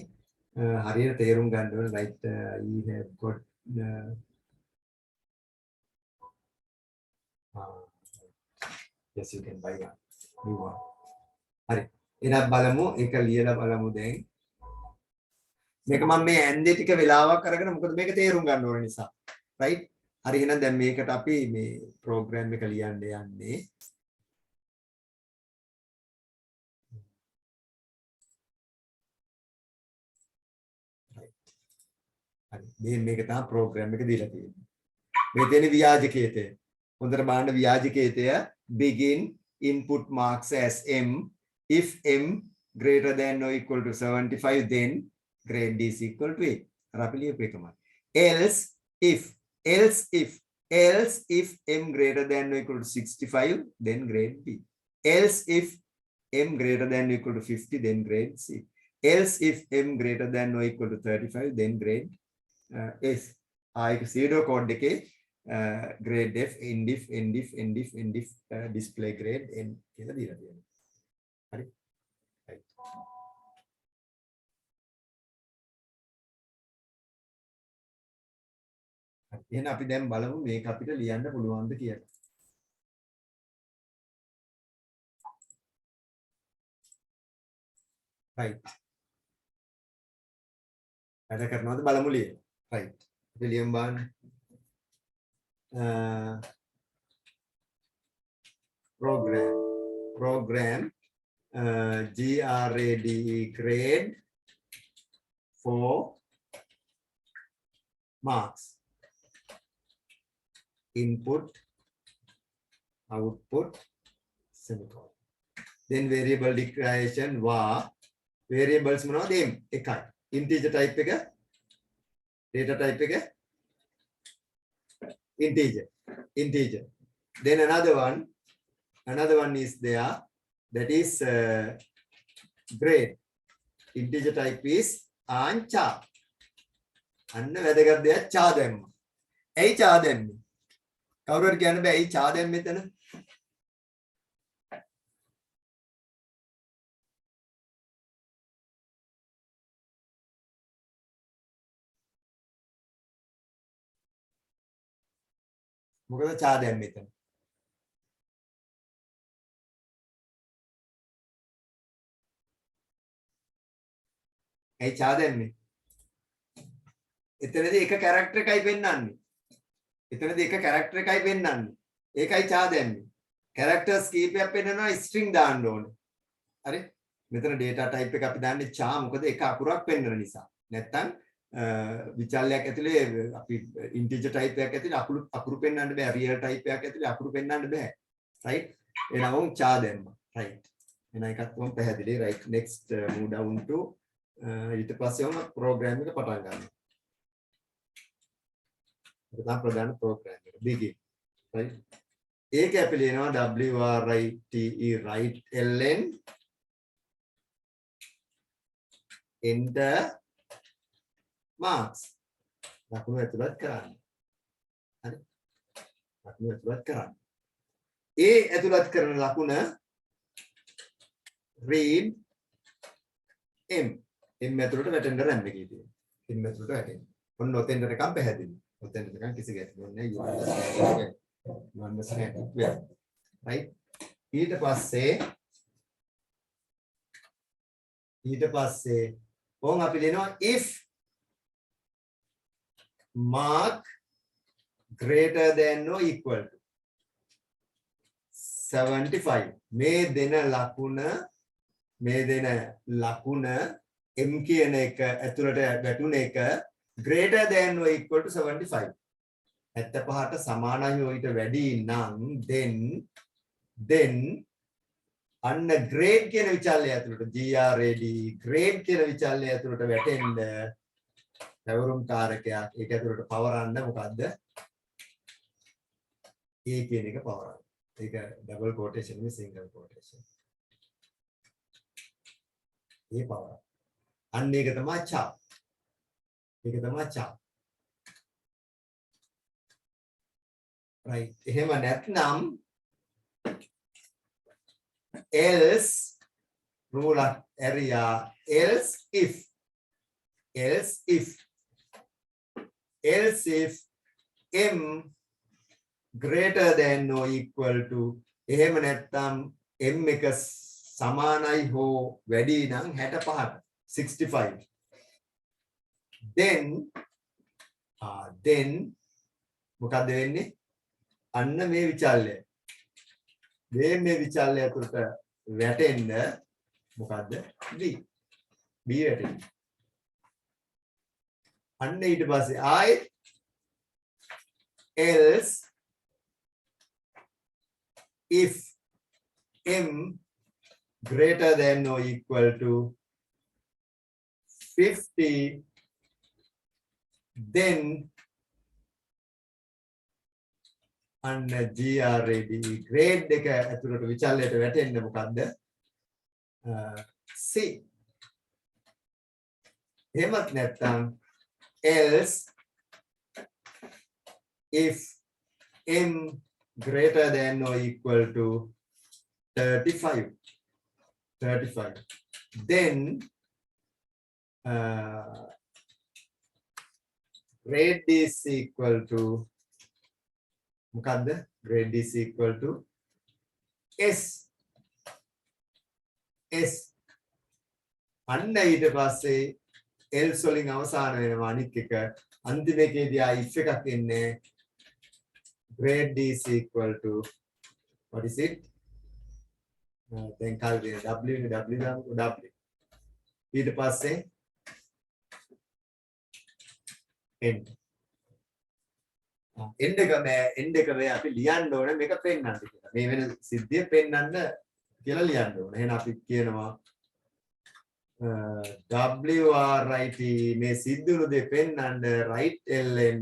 හරියට තේරුම් ගන්න ඕනේ right you have got yes you can buy one new one හරි එහෙනම් බලමු ඒක ලියලා බලමු දැන් මේක මම මේ ඇන්දේ ටික වෙලාවක් අරගෙන මොකද මේක තේරුම් ගන්න ඕන නිසා right හරි එහෙනම් දැන් මේකට අපි මේ ප්‍රෝග්‍රෑම් එක ලියන්න යන්නේ හරි මේක තමයි ප්‍රෝග්‍රෑම් එක දීලා තියෙන්නේ මේ තියෙන ව්‍යාජකේතය හොඳට බලන්න ව්‍යාජකේතය begin input marks as m if m greater than or equal to 75 then grade d is equal to a අපි ලියපු එකමයි else if m greater than or equal to 65 then grade b else if m greater than or equal to 50 then grade c else if m greater than or equal to 35 then grade S ආයක pseudo code එකේ grade f endif display grade n කියලා දීලා තියෙනවා හරි right එහෙනම් අපි දැන් බලමු මේක අපිට ලියන්න පුළුවන්ද කියලා right වැඩ කරනවද බලමු ලියන්න right William Ban program grade grade 4 marks input output semicolon then variable declaration var variables මොනවද m එකයි integer type එක data type එක integer then another one is there that is grade integer type is ancha අන්න වැදගත් දෙයක් චා දැම්මා ඇයි චා දැම්මේ කවුරු හරි කියන්න බෑ ඇයි චා දැම්මේ එතන මොකද චා දැම්මේ එතන ඇයි චා දැම්මේ එතනදී එක කැරක්ටර් එකයි පෙන්වන්නේ ඒකයි චා දැම්මේ කැරක්ටර්ස් කීපයක් පෙන්වනවා ස්ට්‍රින්ග් දාන්න ඕනේ හරි මෙතන data type එක අපි දාන්නේ චා මොකද එක අකුරක් පෙන්වන නිසා නැත්තම් විචල්යක් ඇතුලේ අපි integer type එකක් ඇතුලේ අකුරු පෙන්වන්න බෑ real type එකක් ඇතුලේ අකුරු පෙන්වන්න බෑ right එහෙනම් චා දැම්මා right එහෙනම් එකත් කොහොම පැහැදිලි right next move down to ඊට පස්සේ වුණ program එක පටන් ගන්නවා ඒක තමයි ප්‍රධාන program එක begin right ඒක අපි ලියනවා write write ln enter marks ලකුණු ඇතුළත් කරන්න හරි ලකුණු ඇතුළත් කරන්න ඒ ඇතුළත් කරන ලකුණ read m ඇතුළට වැටෙන්න රැම් එකේ තියෙන m ඇතුළට වැටෙන්න ඔන්න ඔතෙන්ට නිකන් පැහැදිලි ඔතෙන්ට නිකන් කිසි ගැටලුවක් නැහැ you understand it well right ඊට පස්සේ ඕන් අපි ලියනවා if mark greater than or equal to 75 මේ දෙන ලකුණ m කියන එක ඇතුළට වැටුන එක greater than or equal to 75 75ට සමානයි හෝ ඊට වැඩි නම් then අන්න grade කියන විචල්‍ය ඇතුළට GRAD grade කියන විචල්‍ය ඇතුළට වැටෙන්න පැවරුම් කාරකයක් ඒක ඇතුළට පවරන්න මොකද්ද A කියන එක පවරන්න ඒක double quotation නෙමෙයි single quotation ඒ පවරන්න අන්න ඒක තමයි chop right එහෙම නැත්නම් else rule area else if m greater than or equal to එහෙම නැත්නම් m එක සමානයි හෝ වැඩි නම් 65ට 65 then මොකද වෙන්නේ අන්න මේ විචල්‍ය මේ විචල්‍ය ඇතුළට වැටෙන්න මොකද්ද b වැටෙන්නේ අන්න ඊට පස්සේ ආයෙත් else if m greater than or equal to 50 then අන්න GRAD grade එක ඇතුළට විචල්‍යයට වැටෙන්න මොකද්ද C එහෙමත් නැත්නම් else if m greater than or equal to 35 then grade is equal to මොකද්ද grade is equal to S අන්න ඊට පස්සේ else වලින් අවසාන වෙනවා අනිත් එක අන්තිම එකේදී ආ if එකක් එන්නේ grade is equal to what is it දැන් කල්වේ w ඊට පස්සේ end end එක මේ අපි ලියන්න ඕනේ මේක පෙන්වන්න කියලා. මේ වෙන සිද්ධිය පෙන්වන්න කියලා ලියන්න ඕනේ. එහෙනම් අපි කියනවා WRIT මේ සිද්ධුණු දෙ පෙන්වන්න right ln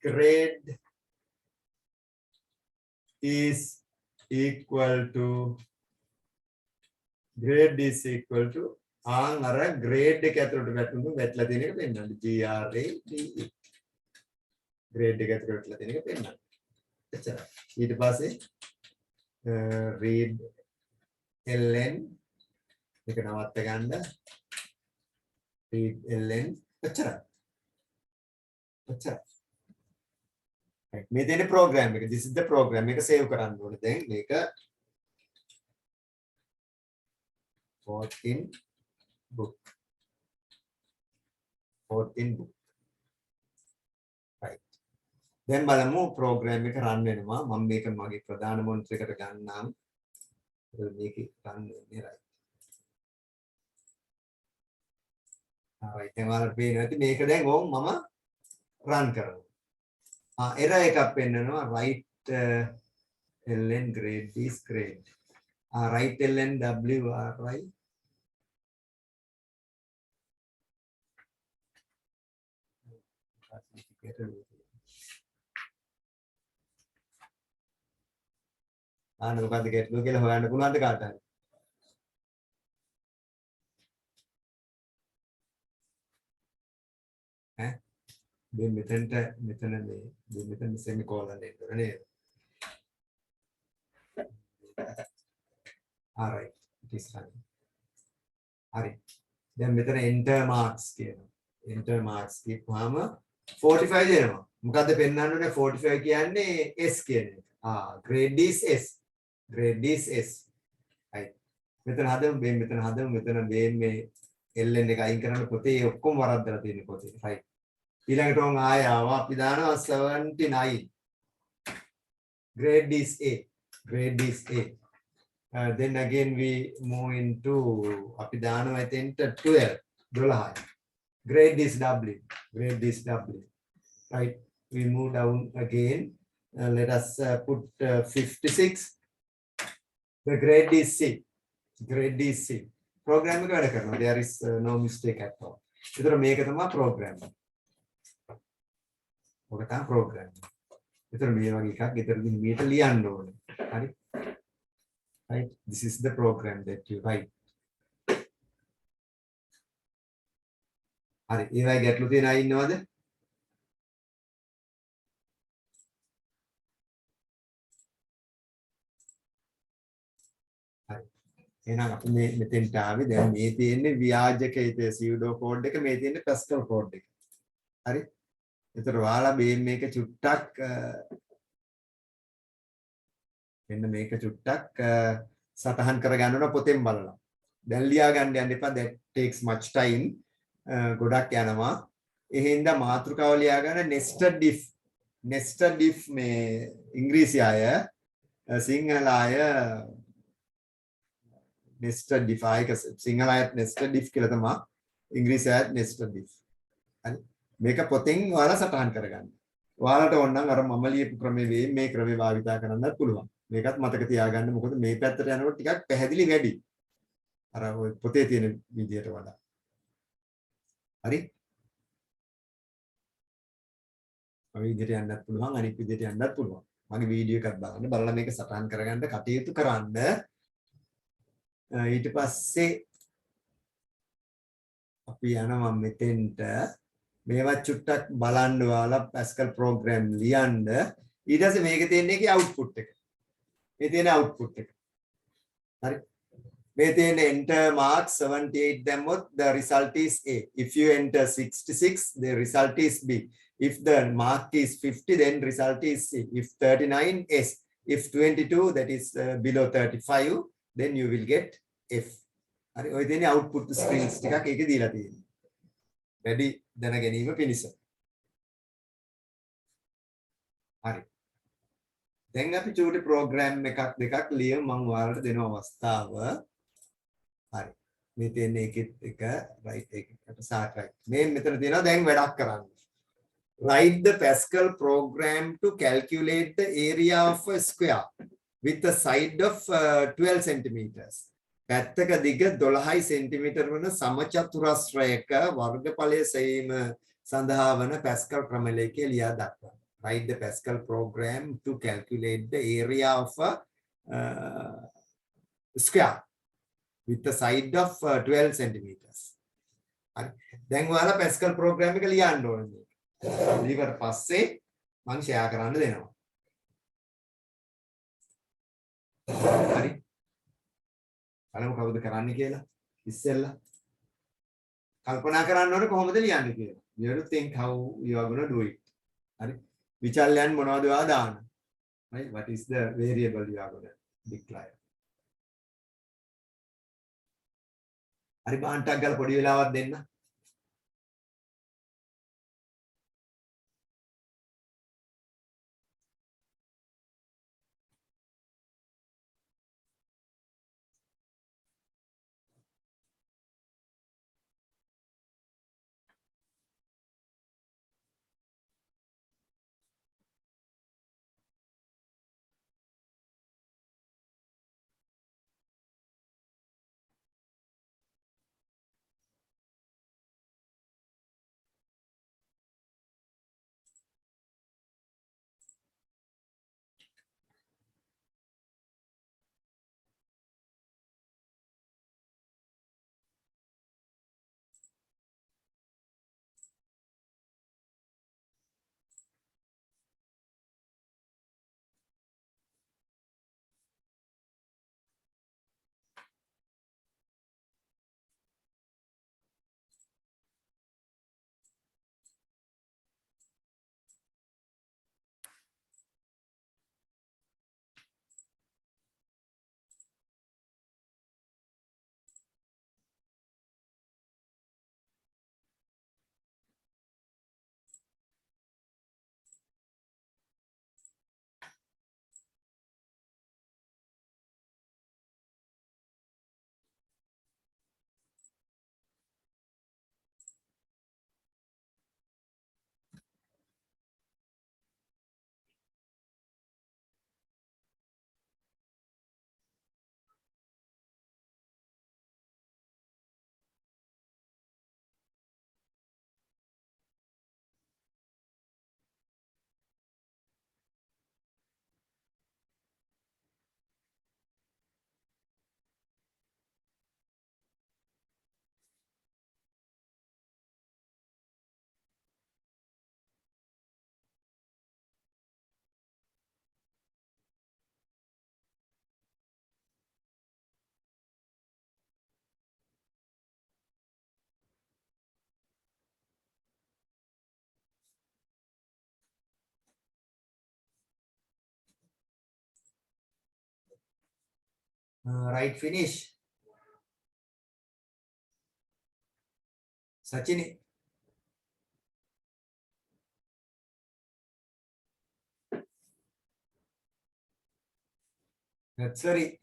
grade is equal to අර grade එක ඇතුළට වැටලා තියෙන එක පෙන්වන්න GRADE grade එක ඇතුළට වැටලා තියෙන එක පෙන්වන්න එච්චරයි ඊට පස්සේ read ln එක නවත්ත ගන්න read ln එච්චරයි මේ තියෙන program එක this is the program එක save කරන්න ඕනේ දැන් මේක 14 book right දැන් බලමු program එක run වෙනවා මම මේක මගේ ප්‍රධාන monitor එකට ගන්නම් මේක run වෙන්නේ right right දැන් ඔයාලට පේනවා ඇති මේක දැන් ඕම් මම run කරනවා error එකක් පෙන්නනවා right ln grade is grade right ln WRI මොකද්ද ගැටලුව කියලා හොයන්න පුළුවන්ද කාට හරි? ඈ මෙතන semicolon එක නේද? alright it is running. හරි. දැන් මෙතන enter marks කියනවා. enter marks කියපුවාම 45 දෙනවා. මොකද්ද පෙන්වන්න ඕනේ 45 කියන්නේ S කියන එක. grade is S. grade is S. right. මෙතන හදමු මෙතන මේ ln එක අයින් කරන්න පොතේ ඔක්කොම වරද්දලා තියෙන පොතේ. right. ඊළඟට උන් ආය ආවා අපි දානවා 79. Grade is A. Grade is A. Then again we move into අපි දානවා එතෙන්ට 12. 12. Grade is W. Grade is W. Right. We move down again. Let us put 56. The grade is C. Grade is C. Program එක වැඩ කරනවා. There is no mistake at all. ඒතර මේක තමයි program. ඔක තමයි program. ඒතර මේ වගේ එකක් ඊතරදී මේට ලියන්න ඕනේ. හරි? Right? This is the program that you write. හරි. ඒවයි ගැටලු තියෙන අය ඉන්නවද? හරි. එහෙනම් අපි මේ මෙතෙන්ට ආවේ දැන් මේ තියෙන්නේ ව්‍යාජකයේ pseudo code එක මේ තියෙන්නේ Pascal code එක. හරි? ඒතර ඔයාලා මේක චුට්ටක් මෙන්න මේක චුට්ටක් සටහන් කරගන්න ඕන පොතෙන් බලලා. දැන් ලියා ගන්න යන්න එපා. that takes much time. ගොඩක් යනවා. එහෙනම් මාතෘකාව ලියා ගන්න nested if. nested if මේ ඉංග්‍රීසි අය සිංහල අය nested if ආයක සිංහල අයත් nested if කියලා තමයි ඉංග්‍රීසි අයත් nested if. හරි. මේක පොතෙන් ඔයාලා සටහන් කරගන්න. ඔයාලට ඕන නම් අර මම ලියපු ක්‍රමේ මේ ක්‍රමේ භාවිතා කරන්නත් පුළුවන්. මේකත් මතක තියාගන්න. මොකද මේ පැත්තට යනකොට ටිකක් පැහැදිලි වැඩි. අර ඔය පොතේ තියෙන විදියට වඩා. හරි? ඔය විදියට යන්නත් පුළුවන්, අනිත් විදියට යන්නත් පුළුවන්. මගේ වීඩියෝ එකක් බලන්න. බලලා මේක සටහන් කරගන්න කටයුතු කරන්න. ඊට පස්සේ අපි යනවා මෙතෙන්ට මේවත් චුට්ටක් බලන්න ඔයාලා Pascal program ලියන්න. ඊට පස්සේ මේකේ තියෙන එකේ output එක. මේ තියෙන output එක. හරි. මේ තියෙන enter mark 78 දැම්මොත් the result is A. If you enter 66 the result is B. If the mark is 50 then result is C. If 39 S. If 22 that is below 35 then you will get F. හරි. ඔය තියෙන output screens ටිකක් ඒකේ දීලා තියෙනවා. වැඩි දැන ගැනීම පිණිස. හරි. දැන් අපි චූටි ප්‍රෝග්‍රෑම් එකක් දෙකක් ලියමු මම ඔයාලට දෙන අවස්ථාව. හරි. මේ තියෙන එකෙත් එක right එකකට start right. මේ මෙතන තියෙනවා දැන් වැඩක් කරන්න. Write the Pascal program to calculate the area of a square with a side of 12 centimeters. පැත්තක දිග 12 සෙන්ටිමීටර් වන සමචතුරස්‍රයක වර්ගඵලය සෙවීම සඳහා වන Pascal ක්‍රමලේඛය ලියා දක්වන්න. Write the Pascal program to calculate the area of a square with the side of 12 centimeters. හරි. දැන් ඔයාලා Pascal program එක ලියන්න ඕනේ. ඊට පස්සේ මම ෂෙයා කරන්න දෙනවා. හරි. බලමු කවුද කරන්නේ කියලා. ඉස්සෙල්ලා කල්පනා කරන්න ඕනේ කොහොමද ලියන්නේ කියලා. You have to think how you are going to do it. හරි. විචල්යන් මොනවද ඔයා දාන්න? Right? What is the variable you are going to declare? හරි බාන්ටක් ගාලා පොඩි වෙලාවක් දෙන්න. Right finish. Sachini. Natsari.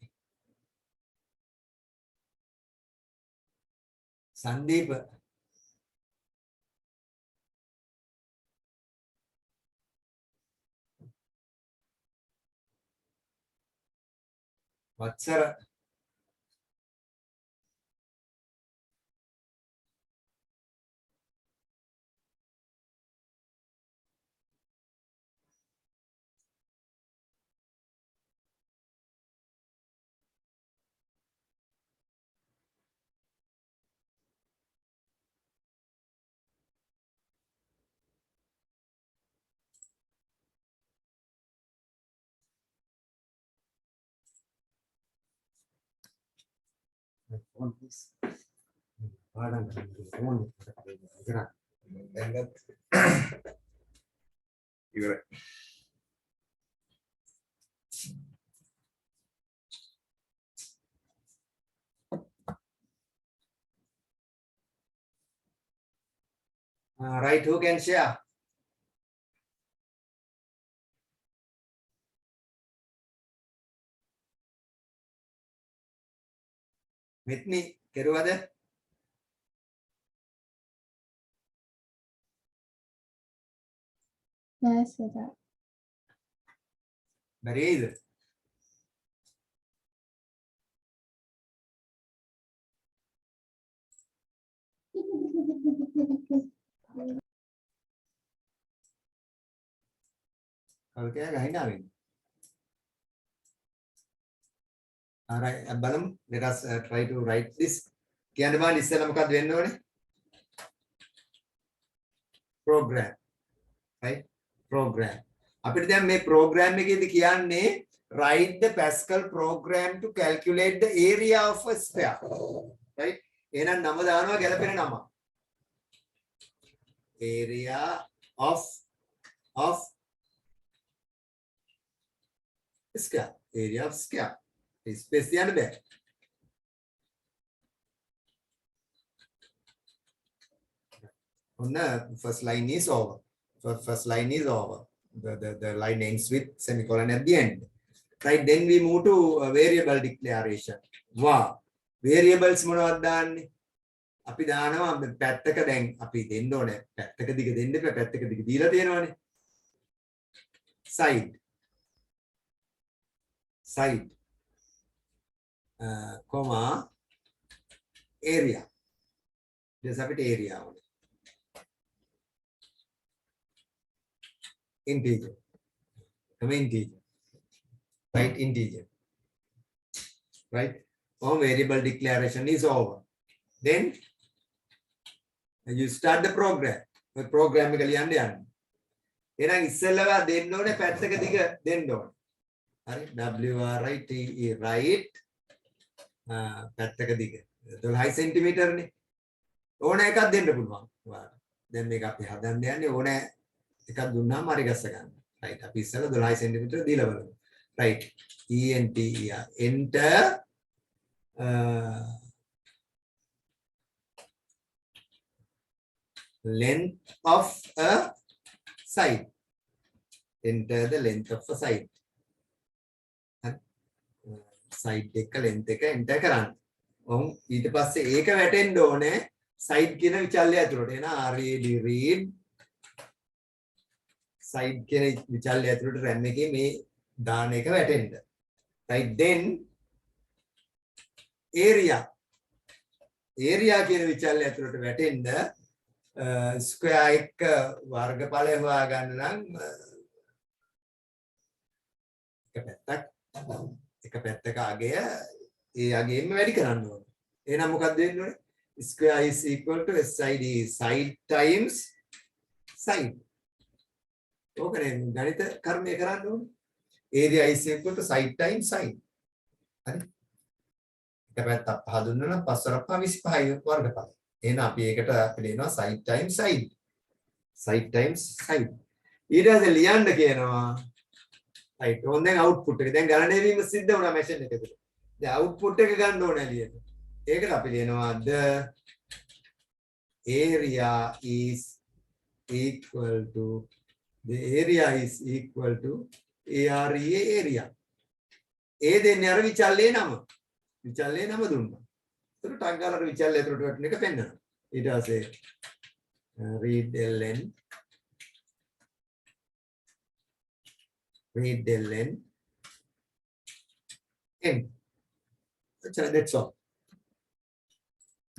Sandeep. Vatsara. Phone please. Pardon. Phone. You're right. Right, who can share? With me, Keruada? Yes, sir. Very easy. Okay, all right, Balam, let us try to write this. Kianaman is program, right? Program. After that, my program write the Pascal program to calculate the area of a sphere, right? Ena nama danawa galapena nama. Area of square. Area of square. Space the other bed. On the first line is over. First line is over. The line ends with semicolon at the end. Right, then we move to a variable declaration. Wow. Variables මොනවද දාන්නේ? අපි දානවා පැත්තක දැන් අපි දෙන්න ඕනේ. පැත්තක දිග දෙන්න එපා. පැත්තක දිග දීලා තියෙනවානේ. Side. Side. Comma. Area. There's a bit area on it. Integer. Come integer. Right, integer. Right? Or variable declaration is over. Then you start the program. The program එකල යන්න යන්න. එහෙනම් ඉස්සෙල්ලා දෙන්න ඕනේ පැත්තක දිග දෙන්න ඕනේ. හරි? WRITE right පැත්තක දිග 12 cm නේ. ඕන එකක් දෙන්න පුළුවන්. දැන් මේක අපි හදන්න යන්නේ ඕන එකක් දුන්නාම හරි ගස්ස ගන්න. right අපි ඉස්සෙල්ලා 12 cm දීලා බලමු. right enter length of a side. Enter the length of a side. Side එක length එක enter කරන්න. ඔව් ඊට පස්සේ ඒක වැටෙන්න ඕනේ side කියන විචල්‍ය ඇතුළට. එන RAD read side කියන විචල්‍ය ඇතුළට RAM එකේ මේ දාන එක වැටෙන්න. right then area කියන විචල්‍ය ඇතුළට වැටෙන්න square එක වර්ගඵලය හොයාගන්න නම් එක පැත්තක අගය ඒ අගයෙන්ම වැඩි කරන්න ඕනේ. එහෙනම් මොකක්ද වෙන්න ඕනේ? Square is equal to SID side times side. ඕකනේ ගණිත කර්මය කරන්න ඕනේ. Area is equal to side times side. හරි? එක පැත්තක් පහ දුන්නා නම් 5 වරක් 25 වර්ගඵලය. එහෙනම් අපි ඒකට අපි දෙනවා side times side. Side times side. ඊට පස්සේ ලියන්න කියනවා right on දැන් output එක දැන් ගණනය වීම සිද්ධ වුණා මැෂින් එකේ. දැන් output එක ගන්න ඕනේ එළියට. ඒකට අපි ලියනවා the area is equal to area area. ඒ දෙන්නේ අර විචල්්‍යයේ නම. විචල්්‍යයේ නම දුන්නා. ඒකට ටග් ගාලා අර විචල්්‍යය ඇතුළට වැටෙන එක පෙන්නනවා. ඊට පස්සේ read ln n. that's all.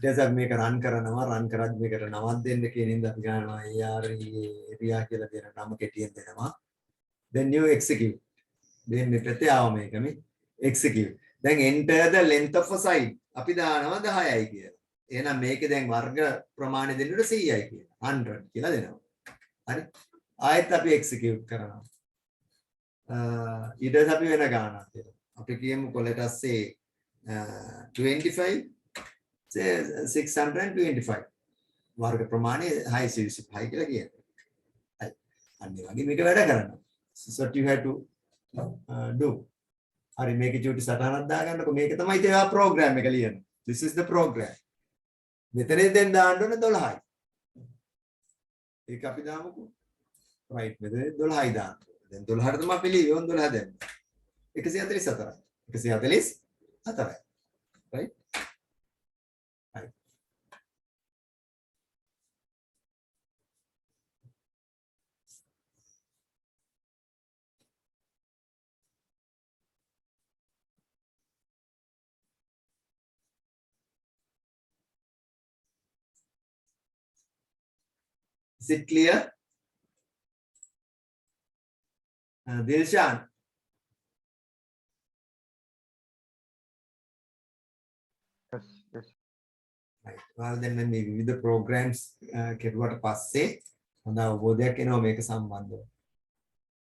දැන් මේක රන් කරනවා රන් කරද්දි මේකට නමක් දෙන්න කියන ඉඳ අපි ගන්නවා area කියලා දෙන නම කෙටියෙන් දෙනවා. then you execute. then මෙතේ ආව මේක මේ execute. දැන් enter the length of a side. අපි දානවා 10යි කියලා. එහෙනම් මේකේ දැන් වර්ග ප්‍රමාණය දෙන්නට 100යි කියලා. 100 කියලා දෙනවා. හරි. ආයෙත් අපි execute කරනවා. ඊට පස්සේ අපි වෙන ගානක් දෙනවා. අපි කියමුකෝ let us say 25 say 625 වර්ග ප්‍රමාණය 625 කියලා කියනවා. හරි. අන්න ඒ වගේ මේක වැඩ කරනවා. so what you have to do. හරි මේක චූටි සටහනක් දාගන්නකො මේක තමයි තේවා ප්‍රෝග්‍රෑම් එක ලියන්න. this is the program. මෙතනේ දැන් දාන්න ඕනේ 12යි. ඒක අපි දාමුකෝ. right මෙතන 12යි දාන්න. දැන් 12ට තමයි අපි ලියන්නේ 12 දැන්. 144යි. 144යි. right? right. Is it clear? Dilshan. Yes. Right. Well, then when we with the programs කෙරුවට පස්සේ හොඳ අවබෝධයක් එනවා මේක සම්බන්ධව.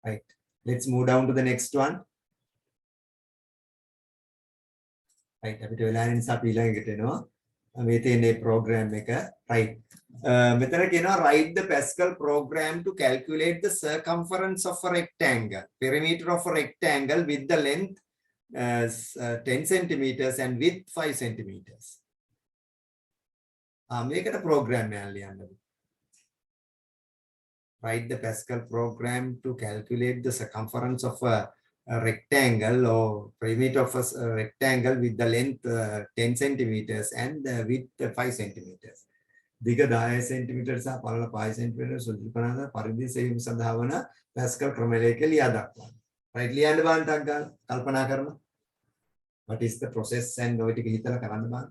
Right. Let's move down to the next one. Right. අපිට වෙලා යන නිසා අපි ඊළඟට එනවා. මේ තියෙන program එක. Right. මෙතන කියනවා write the Pascal program to calculate the circumference of a rectangle, perimeter of a rectangle with the length 10 centimeters and width 5 centimeters. මේකට program එකක් ලියන්න. Write the Pascal program to calculate the circumference of a rectangle or perimeter of a rectangle with the length 10 centimeters and the width 5 centimeters. දිග 10 centimeter සහ පළල 5 centimeter සුදුසු කරන පරිදි සෙවීම සඳහා වන Pascal ක්‍රමලේඛ ලියා දක්වන්න. right ලියන්න බලන්න ටක් ගාලා කල්පනා කරලා. what is the process and ඔය ටික හිතලා කරන්න බලන්න.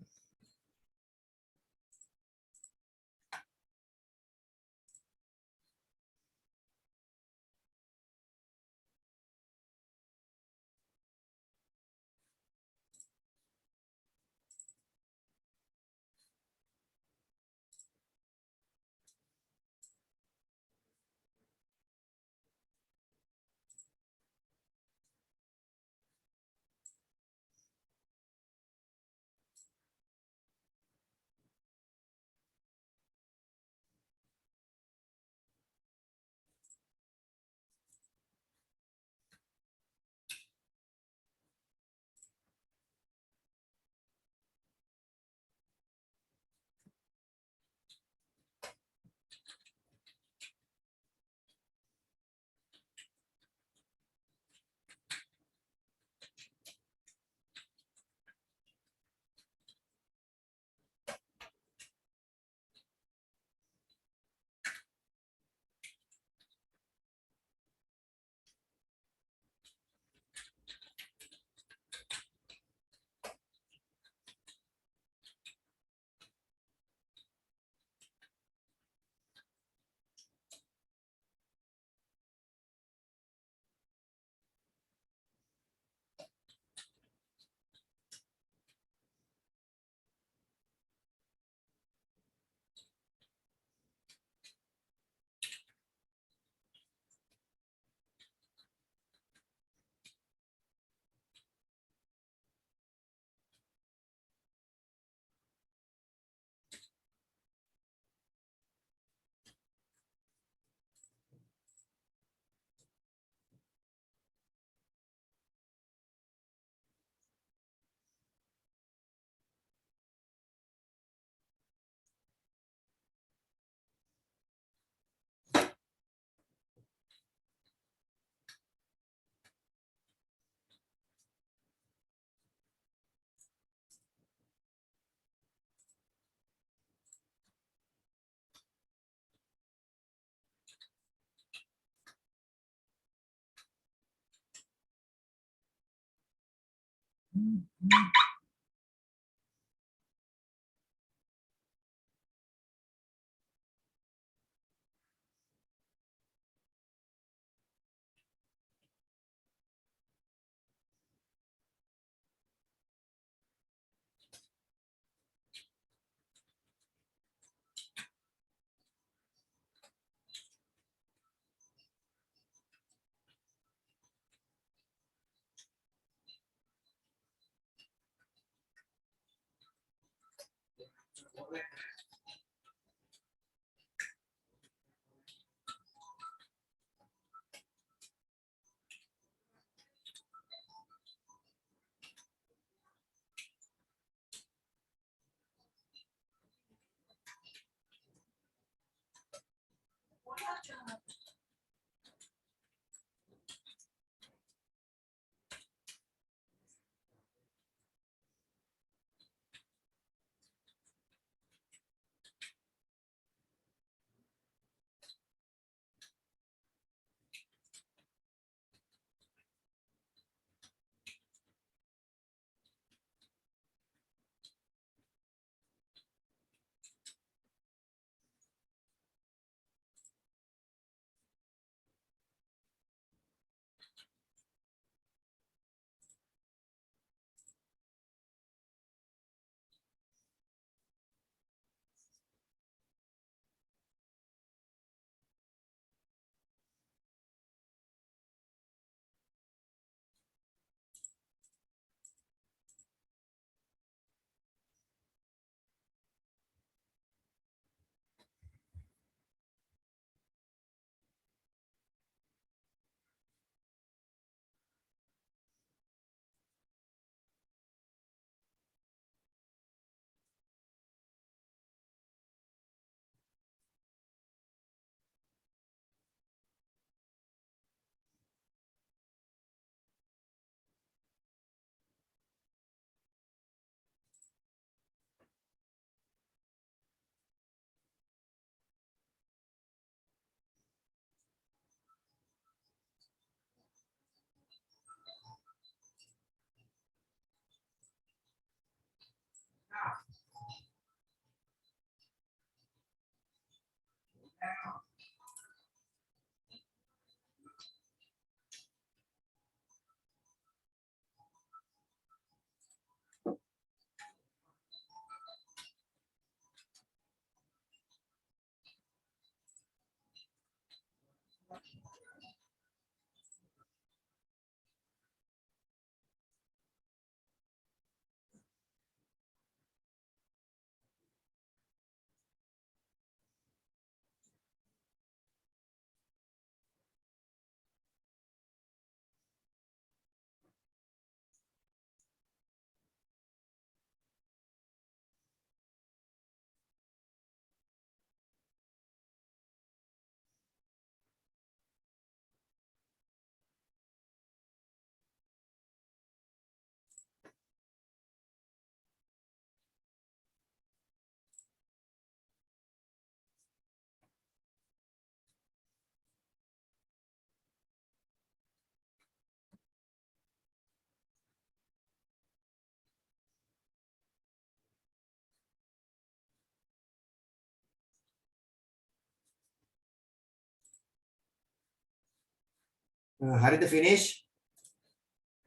හරිද ෆිනිෂ්?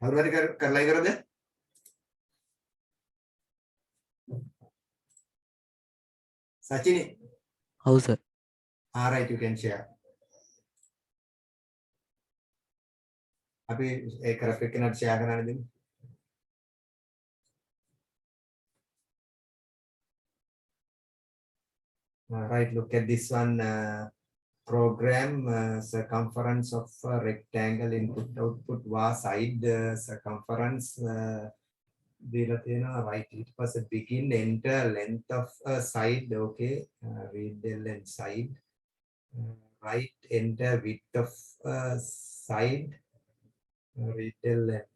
කවුරු හරි කරලා ඉවරද? සචිනි. ඔව් sir. All right, you can share. අපි ඒ කරපු එකනට ෂෙයා කරන්න දෙමු. Right, look at this one. Program circumference of a rectangle input output was side circumference දීලා තියෙනවා right ඊට පස්සේ begin enter length of a side okay read the length side right enter width of a side read the length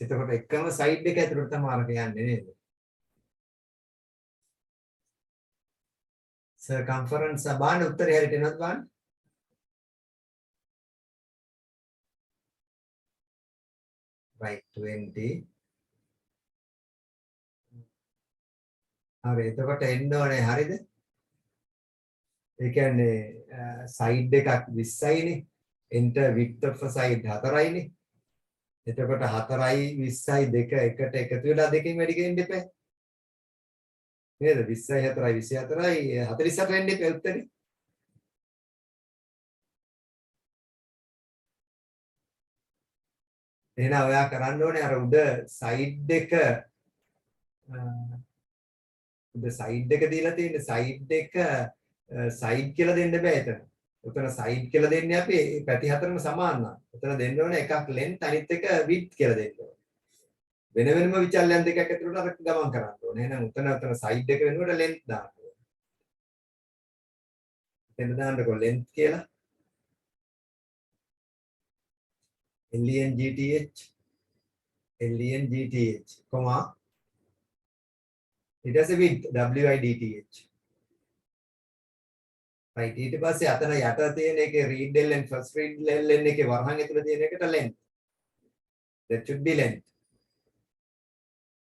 එතකොට එකම side එක ඇතුළට තමයි අරක යන්නේ නේද circumference බලන්න උත්තරේ හරියට එනවද බලන්න right 20 හරි එතකොට එන්න ඕනේ හරිද ඒ කියන්නේ සයිඩ් එකක් 20යිනේ enter width of side 4යිනේ එතකොට 4යි 20යි දෙක එකට එකතු වෙලා දෙකෙන් වැඩි කරන්න එපා නේද 20යි 4යි 24යි 48 වෙන්න එපා උත්තරේ එහෙනම් ඔයා කරන්න ඕනේ අර උඩ සයිඩ් එක උඩ සයිඩ් එක දීලා තියෙන සයිඩ් එක සයිඩ් කියලා දෙන්න බෑ එතන. උතන සයිඩ් කියලා දෙන්නේ අපි පැති හතරම සමාන නම්. උතන දෙන්න ඕනේ එකක් length අනිත් එක width කියලා දෙන්න ඕනේ. වෙන වෙනම විචල්යන් දෙකක් ඇතුළට අර ගමන් කරන්න ඕනේ. එහෙනම් උතන සයිඩ් එක වෙනකොට length දාන්න ඕනේ. එතන දාන්නකො length කියලා. LENGTH comma ඊට පස්සේ width WIDTH right ඊට පස්සේ අතන යට තියෙන එකේ read ln first read ln එකේ වරහන් ඇතුළේ තියෙන එකට length that should be length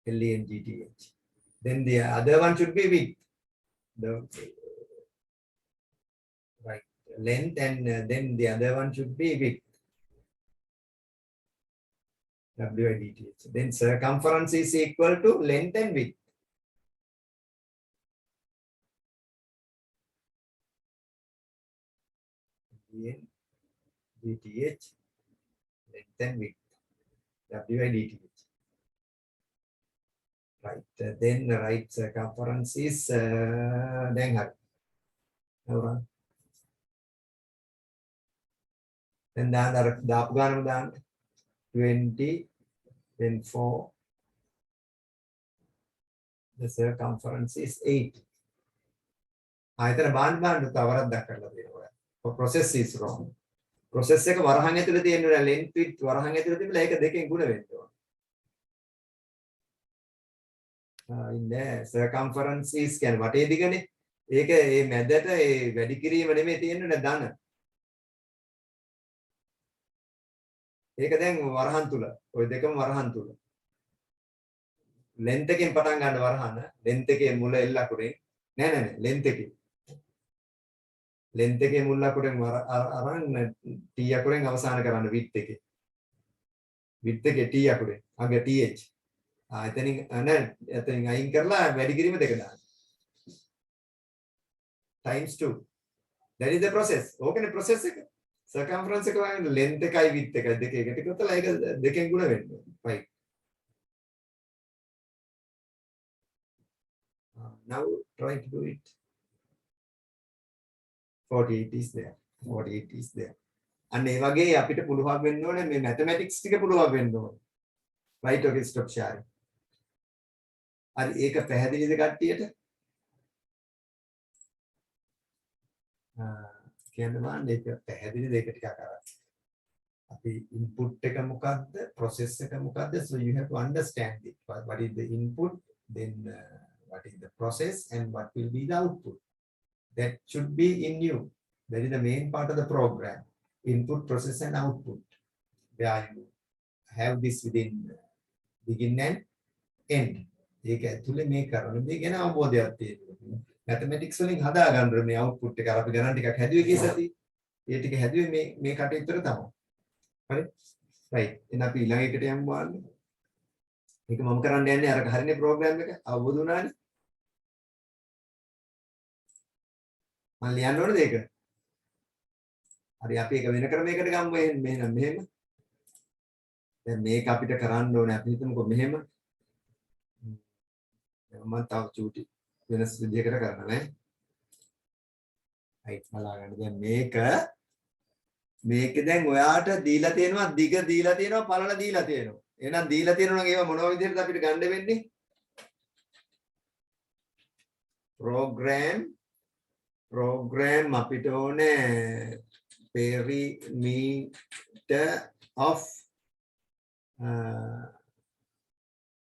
LENGTH then the other one should be width the right length and then the other one should be width WIDTH then circumference is equal to length and width DTH length and width WIDTH right then right circumference is then hari then දාපු ගානම දාන්න 20 then 4 the circumference is 8 ආයතන බාන්න තවරක් කරලා දෙනවා process is wrong process එක වරහන් ඇතුලේ තියෙන length width වරහන් ඇතුලේ තිබිලා ඒක දෙකෙන් ගුණ වෙන්න ඕන ඉන්නේ circumference is කියන්නේ වටේ දිගනේ ඒක මේ මැදට ඒ වැඩි කිරීම නෙමෙයි තියෙන්නේ ධන ඒක දැන් වරහන් තුල ওই දෙකම වරහන් තුල length එකෙන් පටන් ගන්න වරහන length එකේ මුල L අකුරෙන් නෑ length එකේ length එකේ මුල් අකුරෙන් අරන් t අකුරෙන් අවසන් කරන්න width එකේ t අකුරෙන් අග th එතනින් එතනින් අයින් කරලා වැඩි කිරීම දෙක දාන්න times 2 that is the process ඕකනේ process එක circumference එක වගේ length එකයි width එකයි දෙක එකට එකතුලා ඒක දෙකෙන් ගුණ වෙන්න right now try to do it 48 is there 48 is there අන්න ඒ වගේ අපිට පුළුවන් වෙන්න ඕනේ මේ mathematics ටික පුළුවන් වෙන්න ඕනේ right okay stop sharing හරි ඒක පැහැදිලිද කට්ටියට කියන්න බලන්න ඒක පැහැදිලිද ඒක ටිකක් අර අපි input එක මොකද්ද process එක මොකද්ද so you have to understand it what is the input then what is the process and what will be the output that should be in you. That is the main part of the program. Input, process and output. Where you have this within begin and end. ඒක ඇතුලේ මේ කරන මේ ගැන අවබෝධයක් තියෙනවා. Mathematics වලින් හදා ගන්න මේ output එක අපි ගණන් ටිකක් හැදුවේ කී සති. ඒ ටික හැදුවේ මේ කටයුත්තට තමයි. හරි? right. එහෙනම් අපි ඊළඟ එකට යමු බලන්න. මේක මම කරන්න යන්නේ අර හරිනේ program එක අවබෝධ වුණානේ. මම ලියන්න ඕනද ඒක? හරි අපි ඒක වෙන ක්‍රමයකට ගමු මෙහෙම. දැන් මේක අපිට කරන්න ඕනේ අපි හිතමුකෝ මෙහෙම. මම තව චූටි වෙනස් විදිහකට කරනවා නේ. right බලාගන්න. දැන් මේක දැන් ඔයාට දීලා තියෙනවා දිග දීලා තියෙනවා පළල දීලා තියෙනවා. එහෙනම් දීලා තියෙනවා නම් ඒවා මොන විදිහටද අපිට ගන්න වෙන්නේ? program අපිට ඕනේ perimeter of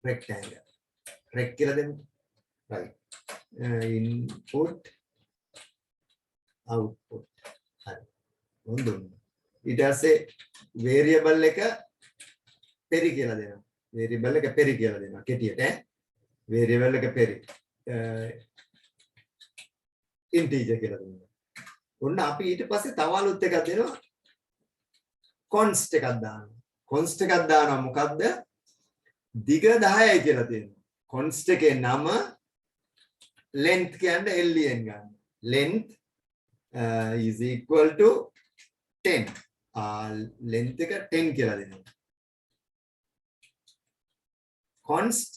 rectangle rect කියලා දෙමු right input output හරි මොන්දුන් ඊට පස්සේ variable එක පෙරි කියලා දෙනවා. variable එක පෙරි කියලා දෙනවා කෙටියට ඈ. variable එක පෙරි. integer කියලා දෙනවා. ඔන්න අපි ඊට පස්සේ තව අලුත් එකක් දෙනවා. const එකක් දානවා. const එකක් දානවා මොකද්ද? දිග 10යි කියලා තියෙනවා. const එකේ නම length කියන්නේ len ගන්න. length is equal to 10. length එක 10 කියලා දෙනවා. const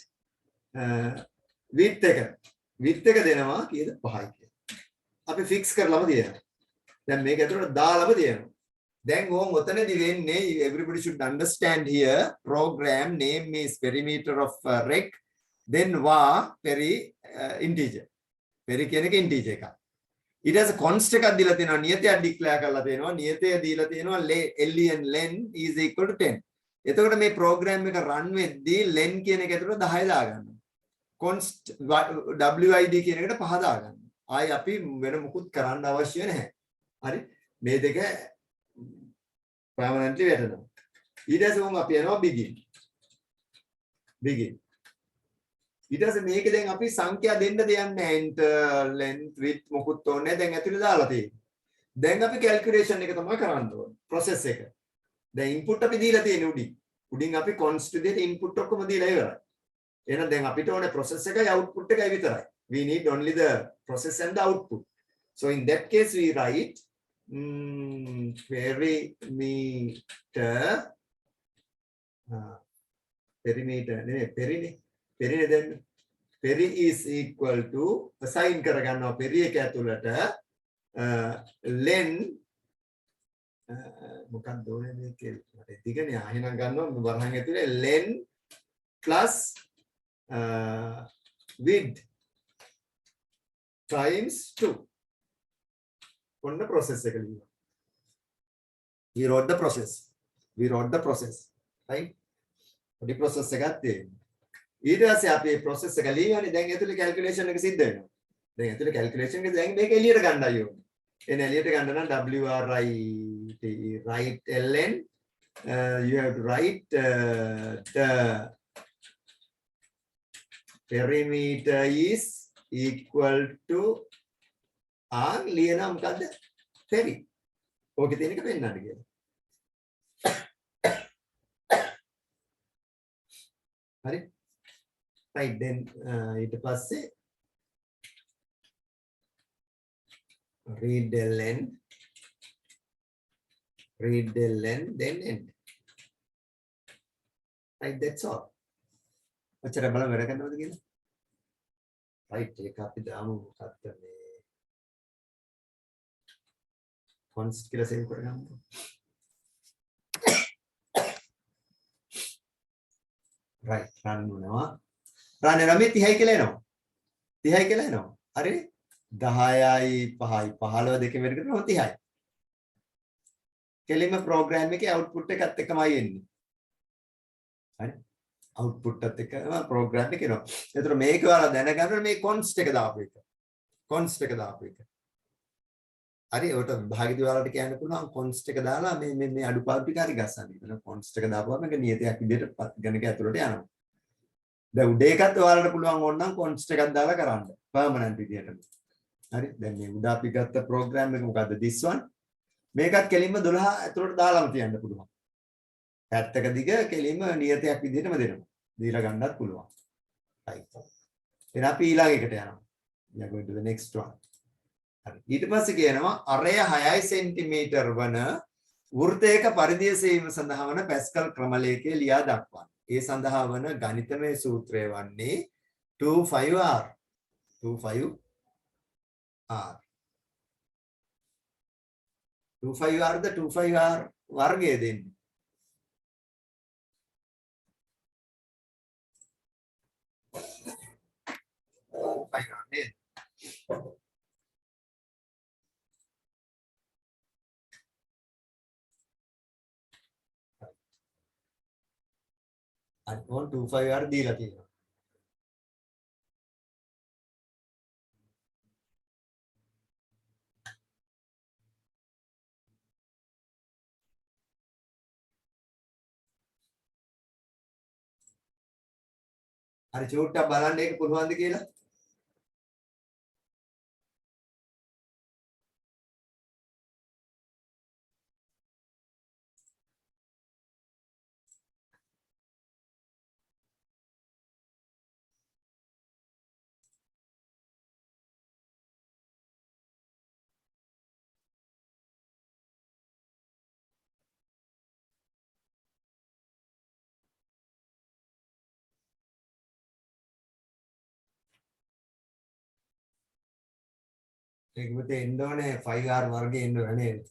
width එක දෙනවා කීයද 5යි කියලා. අපි fix කරලාම තියෙනවා. දැන් මේක ඇතුළට දාලාම තියෙනවා. දැන් ඕම් ඔතනදී වෙන්නේ everybody should understand here program name is perimeter of rec then var peri integer. peri කියන එක integer එකක්. ඊට පස්සේ const එකක් දීලා තියෙනවා නියතයක් declare කරලා තියෙනවා නියතය දීලා තියෙනවා len is equal to 10. එතකොට මේ program එක run වෙද්දී len කියන එක ඇතුළට 10 දාගන්නවා. const wid කියන එකට 5 දාගන්නවා. ආයි අපි වෙන මුකුත් කරන්න අවශ්‍ය නැහැ. හරි මේ දෙක permanently වැටෙනවා. ඊට පස්සේ උන් අපි යනවා begin. ඊට පස්සේ මේක දැන් අපි සංඛ්‍යා දෙන්න දෙන්නේ නැහැ. enter length width මොකුත් ඕනේ නැහැ. දැන් ඇතුලේ දාලා තියෙන්නේ. දැන් අපි calculation එක තමයි කරන්න ඕනේ. process එක. දැන් input අපි දීලා තියෙන්නේ උඩින්. උඩින් අපි const විදිහට input ඔක්කොම දීලා ඉවරයි. එහෙනම් දැන් අපිට ඕනේ process එකයි output එකයි විතරයි. We need only the process and the output. So in that case we write peri is equal to assign කරගන්නවා peri එක ඇතුළට len මොකක්ද ඕනේ මේක මට දිගනේ ආයෙනම් ගන්නවා වරහන් ඇතුලේ len plus width times 2 on the process එක ලියනවා. we wrote the process right පොඩි process එකක් තියෙනවා. ඊට පස්සේ අපි process එක ලියන්නේ දැන් ඇතුලේ calculation එක සිද්ධ වෙනවා. දැන් ඇතුලේ calculation එක දැන් මේක එළියට ගන්නයි ඕනේ. එන එළියට ගන්න නම් write ln you have to write the perimeter is equal to ලියනවා මොකද්ද? peri. ඕකේ තියෙන එක පෙන්නන්න කියලා. හරි? right then ඊට පස්සේ read ln then end. right that's all. ඔච්චර බලන්න වැඩ කරනවද කියලා? right ඒක අපි දාමු මොකක්ද මේ const කියලා save කරගමු. right run වෙනවා. run වෙනවා මේ 30යි කියලා එනවා. 30යි කියලා එනවා. හරිනේ? 10යි 5යි 15 දෙකෙන් වැඩ කරනවා 30යි. කෙලින්ම program එකේ output එකත් එකමයි එන්නේ. හරි? output එකත් එක්කම program එක එනවා. ඒතර මේක ඔයාලා දැනගන්න මේ const එක දාපු එක. හරි ඔකට භාගිත ඔයාලට කියන්න පුළුවන් const එක දාලා මේ අඩුපාඩු ටික හරි ගස්සන්න. ඒතන const එක දාපුවම මේක නියතයක් විදිහට ගණක ඇතුළට යනවා. දැන් උඩ එකත් ඔයාලට පුළුවන් ඕනනම් const එකක් දාලා කරන්න. permanent විදිහට. හරි දැන් මේ උඩ අපි ගත්ත program එක මොකද්ද this one? මේකත් කෙලින්ම 12 ඇතුළට දාලාම තියන්න පුළුවන්. පැත්තක දිග කෙලින්ම නියතයක් විදිහටම දෙනවා. දීලා ගන්නත් පුළුවන්. right. එහෙනම් අපි ඊළඟ එකට යනවා. we are going to the next one. හරි. ඊට පස්සේ කියනවා අරය 6 සෙන්ටිමීටර් වන වෘත්තයක පරිධිය සෙවීම සඳහා වන පැස්කල් ක්‍රමලේඛය ලියා දක්වන්න. ඒ සඳහා වන ගණිතමය සූත්‍රය වන්නේ 25R. 25R ද 25R වර්ගය දෙන්නේ. අන්න 25R දීලා තියෙනවා. හරි චූට්ටක් බලන්න ඒක පුළුවන්ද කියලා. ඒක පුතේ එන්න ඕනේ 5R වර්ගයේ එන්න ඕනේ නේද?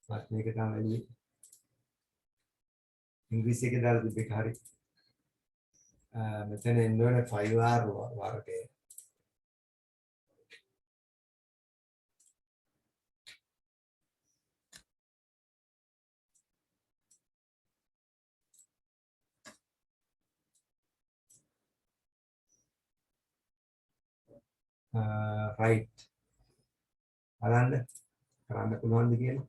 මත් මේක තමයි ඉංග්‍රීසි එකේ දාලා තිබ්බේ හරි. මෙතන එන්න ඕනේ 5R වර්ගය. right බලන්න කරන්න පුළුවන්ද කියලා.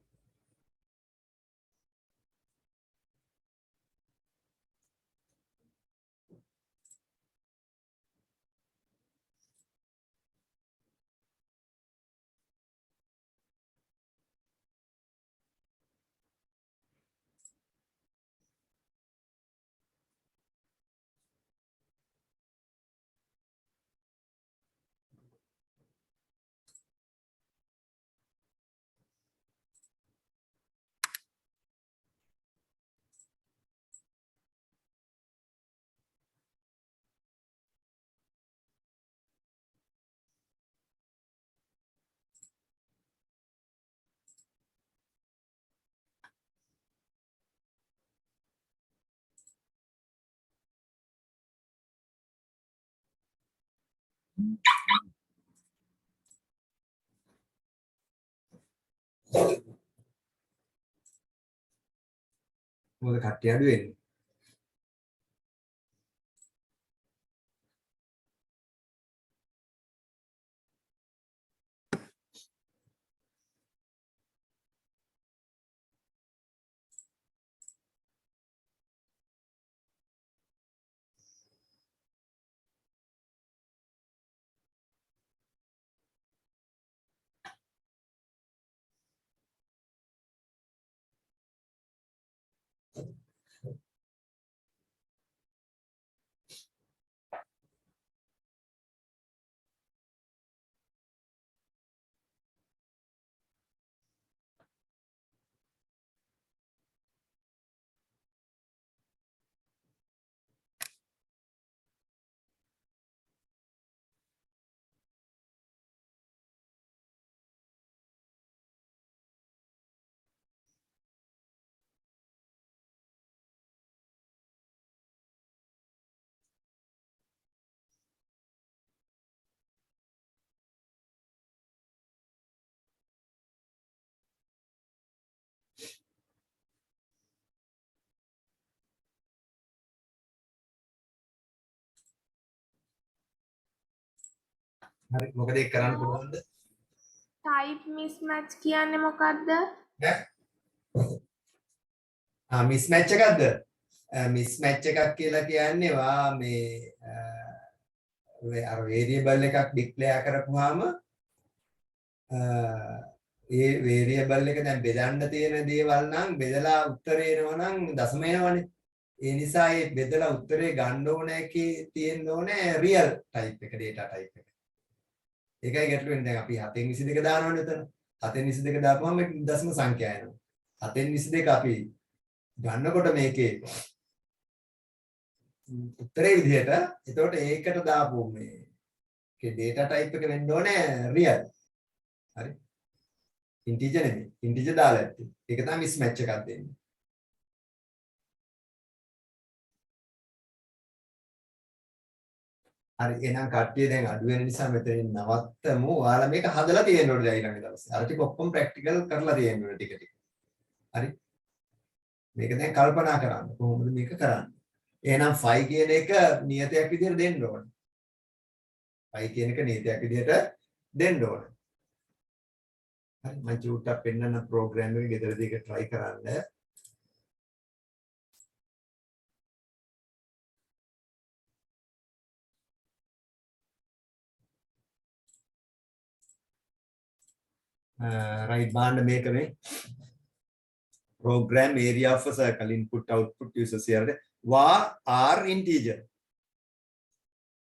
මොකද කට්ටිය අඩු වෙන්නේ. හරි මොකද ඒක කරන්න පුළුවන්ද? type mismatch කියන්නේ මොකක්ද? මිස්මැච් එකක්ද? මිස්මැච් එකක් කියලා කියන්නේ වා මේ අර වේරියබල් එකක් ඩික්ලෙයාර් කරපුවාම ඒ වේරියබල් එක දැන් බෙදන්න තියෙන දේවල් නම් බෙදලා උත්තරේ එනවා නම් දශම එනවනේ. ඒ නිසා මේ බෙදලා උත්තරේ ගන්න ඕන එකේ තියෙන්න ඕනේ රියල් ටයිප් එක data type එක. ඒකයි ගැටලු වෙන්නේ. දැන් අපි 7න් 22 දානවනේ එතන. 7න් 22 දාපුවම මේක දශම සංඛ්‍යා එනවා. 7න් 22 අපි ගන්නකොට මේකේ උත්තරේ විදිහට එතකොට ඒකට දාපු මේකේ data type එක වෙන්න ඕනේ real. හරි. integer නෙමෙයි. integer දාලා ඇත්තේ. ඒක තමයි mismatch එකක් දෙන්නේ. හරි එහෙනම් කට්ටිය දැන් අඩු වෙන නිසා මෙතනින් නවත්තමු. ඔයාලා මේක හදලා තියෙන්න ඕනේ දැන් ඊළඟ දවසේ. අර ටික ඔක්කොම ප්‍රැක්ටිකල් කරලා තියෙන්න ඕනේ ටික ටික. හරි. මේක දැන් කල්පනා කරන්න. කොහොමද මේක කරන්නේ? එහෙනම් 5 කියන එක නියතයක් විදිහට දෙන්න ඕනේ. 5 කියන එක නියතයක් විදිහට දෙන්න ඕනේ. හරි මම චූට්ටක් පෙන්නන්න ප්‍රෝග්‍රෑම් එක ගෙදරදී ඒක try කරන්න. right බාන්න මේක මේ program area of a circle input output uses here var r integer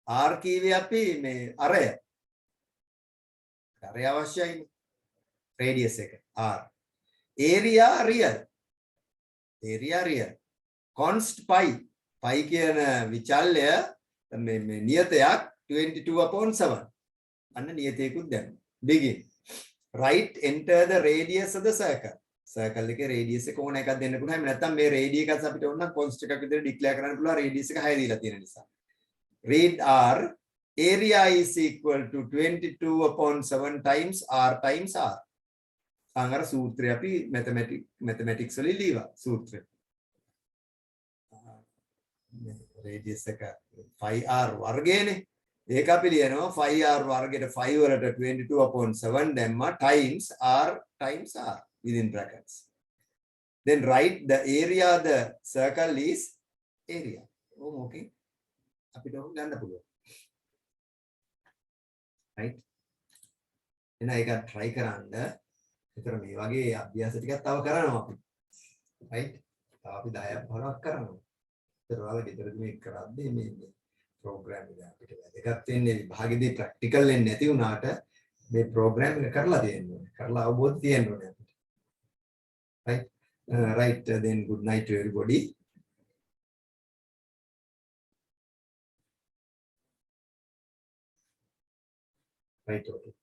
r කීවේ අපි මේ array අවශ්‍යයිනේ radius එක r area real const pi කියන විචල්‍ය මේ නියතයක් 22/7 අන්න නියතයකුත් දැම්ම begin right enter the radius of the circle circle එකේ radius එක ඕන එකක් දෙන්න පුළුවන් එහෙම නැත්නම් මේ radius එකත් අපිට ඕන නම් const එකක් විදිහට declare කරන්න පුළුවන් radius එක 6 දීලා තියෙන නිසා read r area is equal to 22/7 times r times r අංගර සූත්‍රය අපි mathematics වලින් ලියවා සූත්‍රය radius එක 5r වර්ගයනේ ඒක අපි ලියනවා 5r වර්ගයට 5 වලට 22/7 දැම්මා times r within brackets then write the area the circle is area okay අපිට ඕක ගන්න පුළුවන් right එහෙනම් ඒක try කරන්න ඒතර මේ වගේ අභ්‍යාස ටිකක් තව කරනවා අපි right තව අපි 10ක් 15ක් කරනවා ඒතර ඔයාලා ගෙදරදී මේක කරද්දී මේ program එක අපිට වැදගත් වෙන්නේ විභාගෙදී practical වෙන්නේ නැති වුණාට මේ program එක කරලා තියෙන්න ඕනේ කරලා අවබෝධ තියෙන්න ඕනේ අපිට right then good night to everybody right okay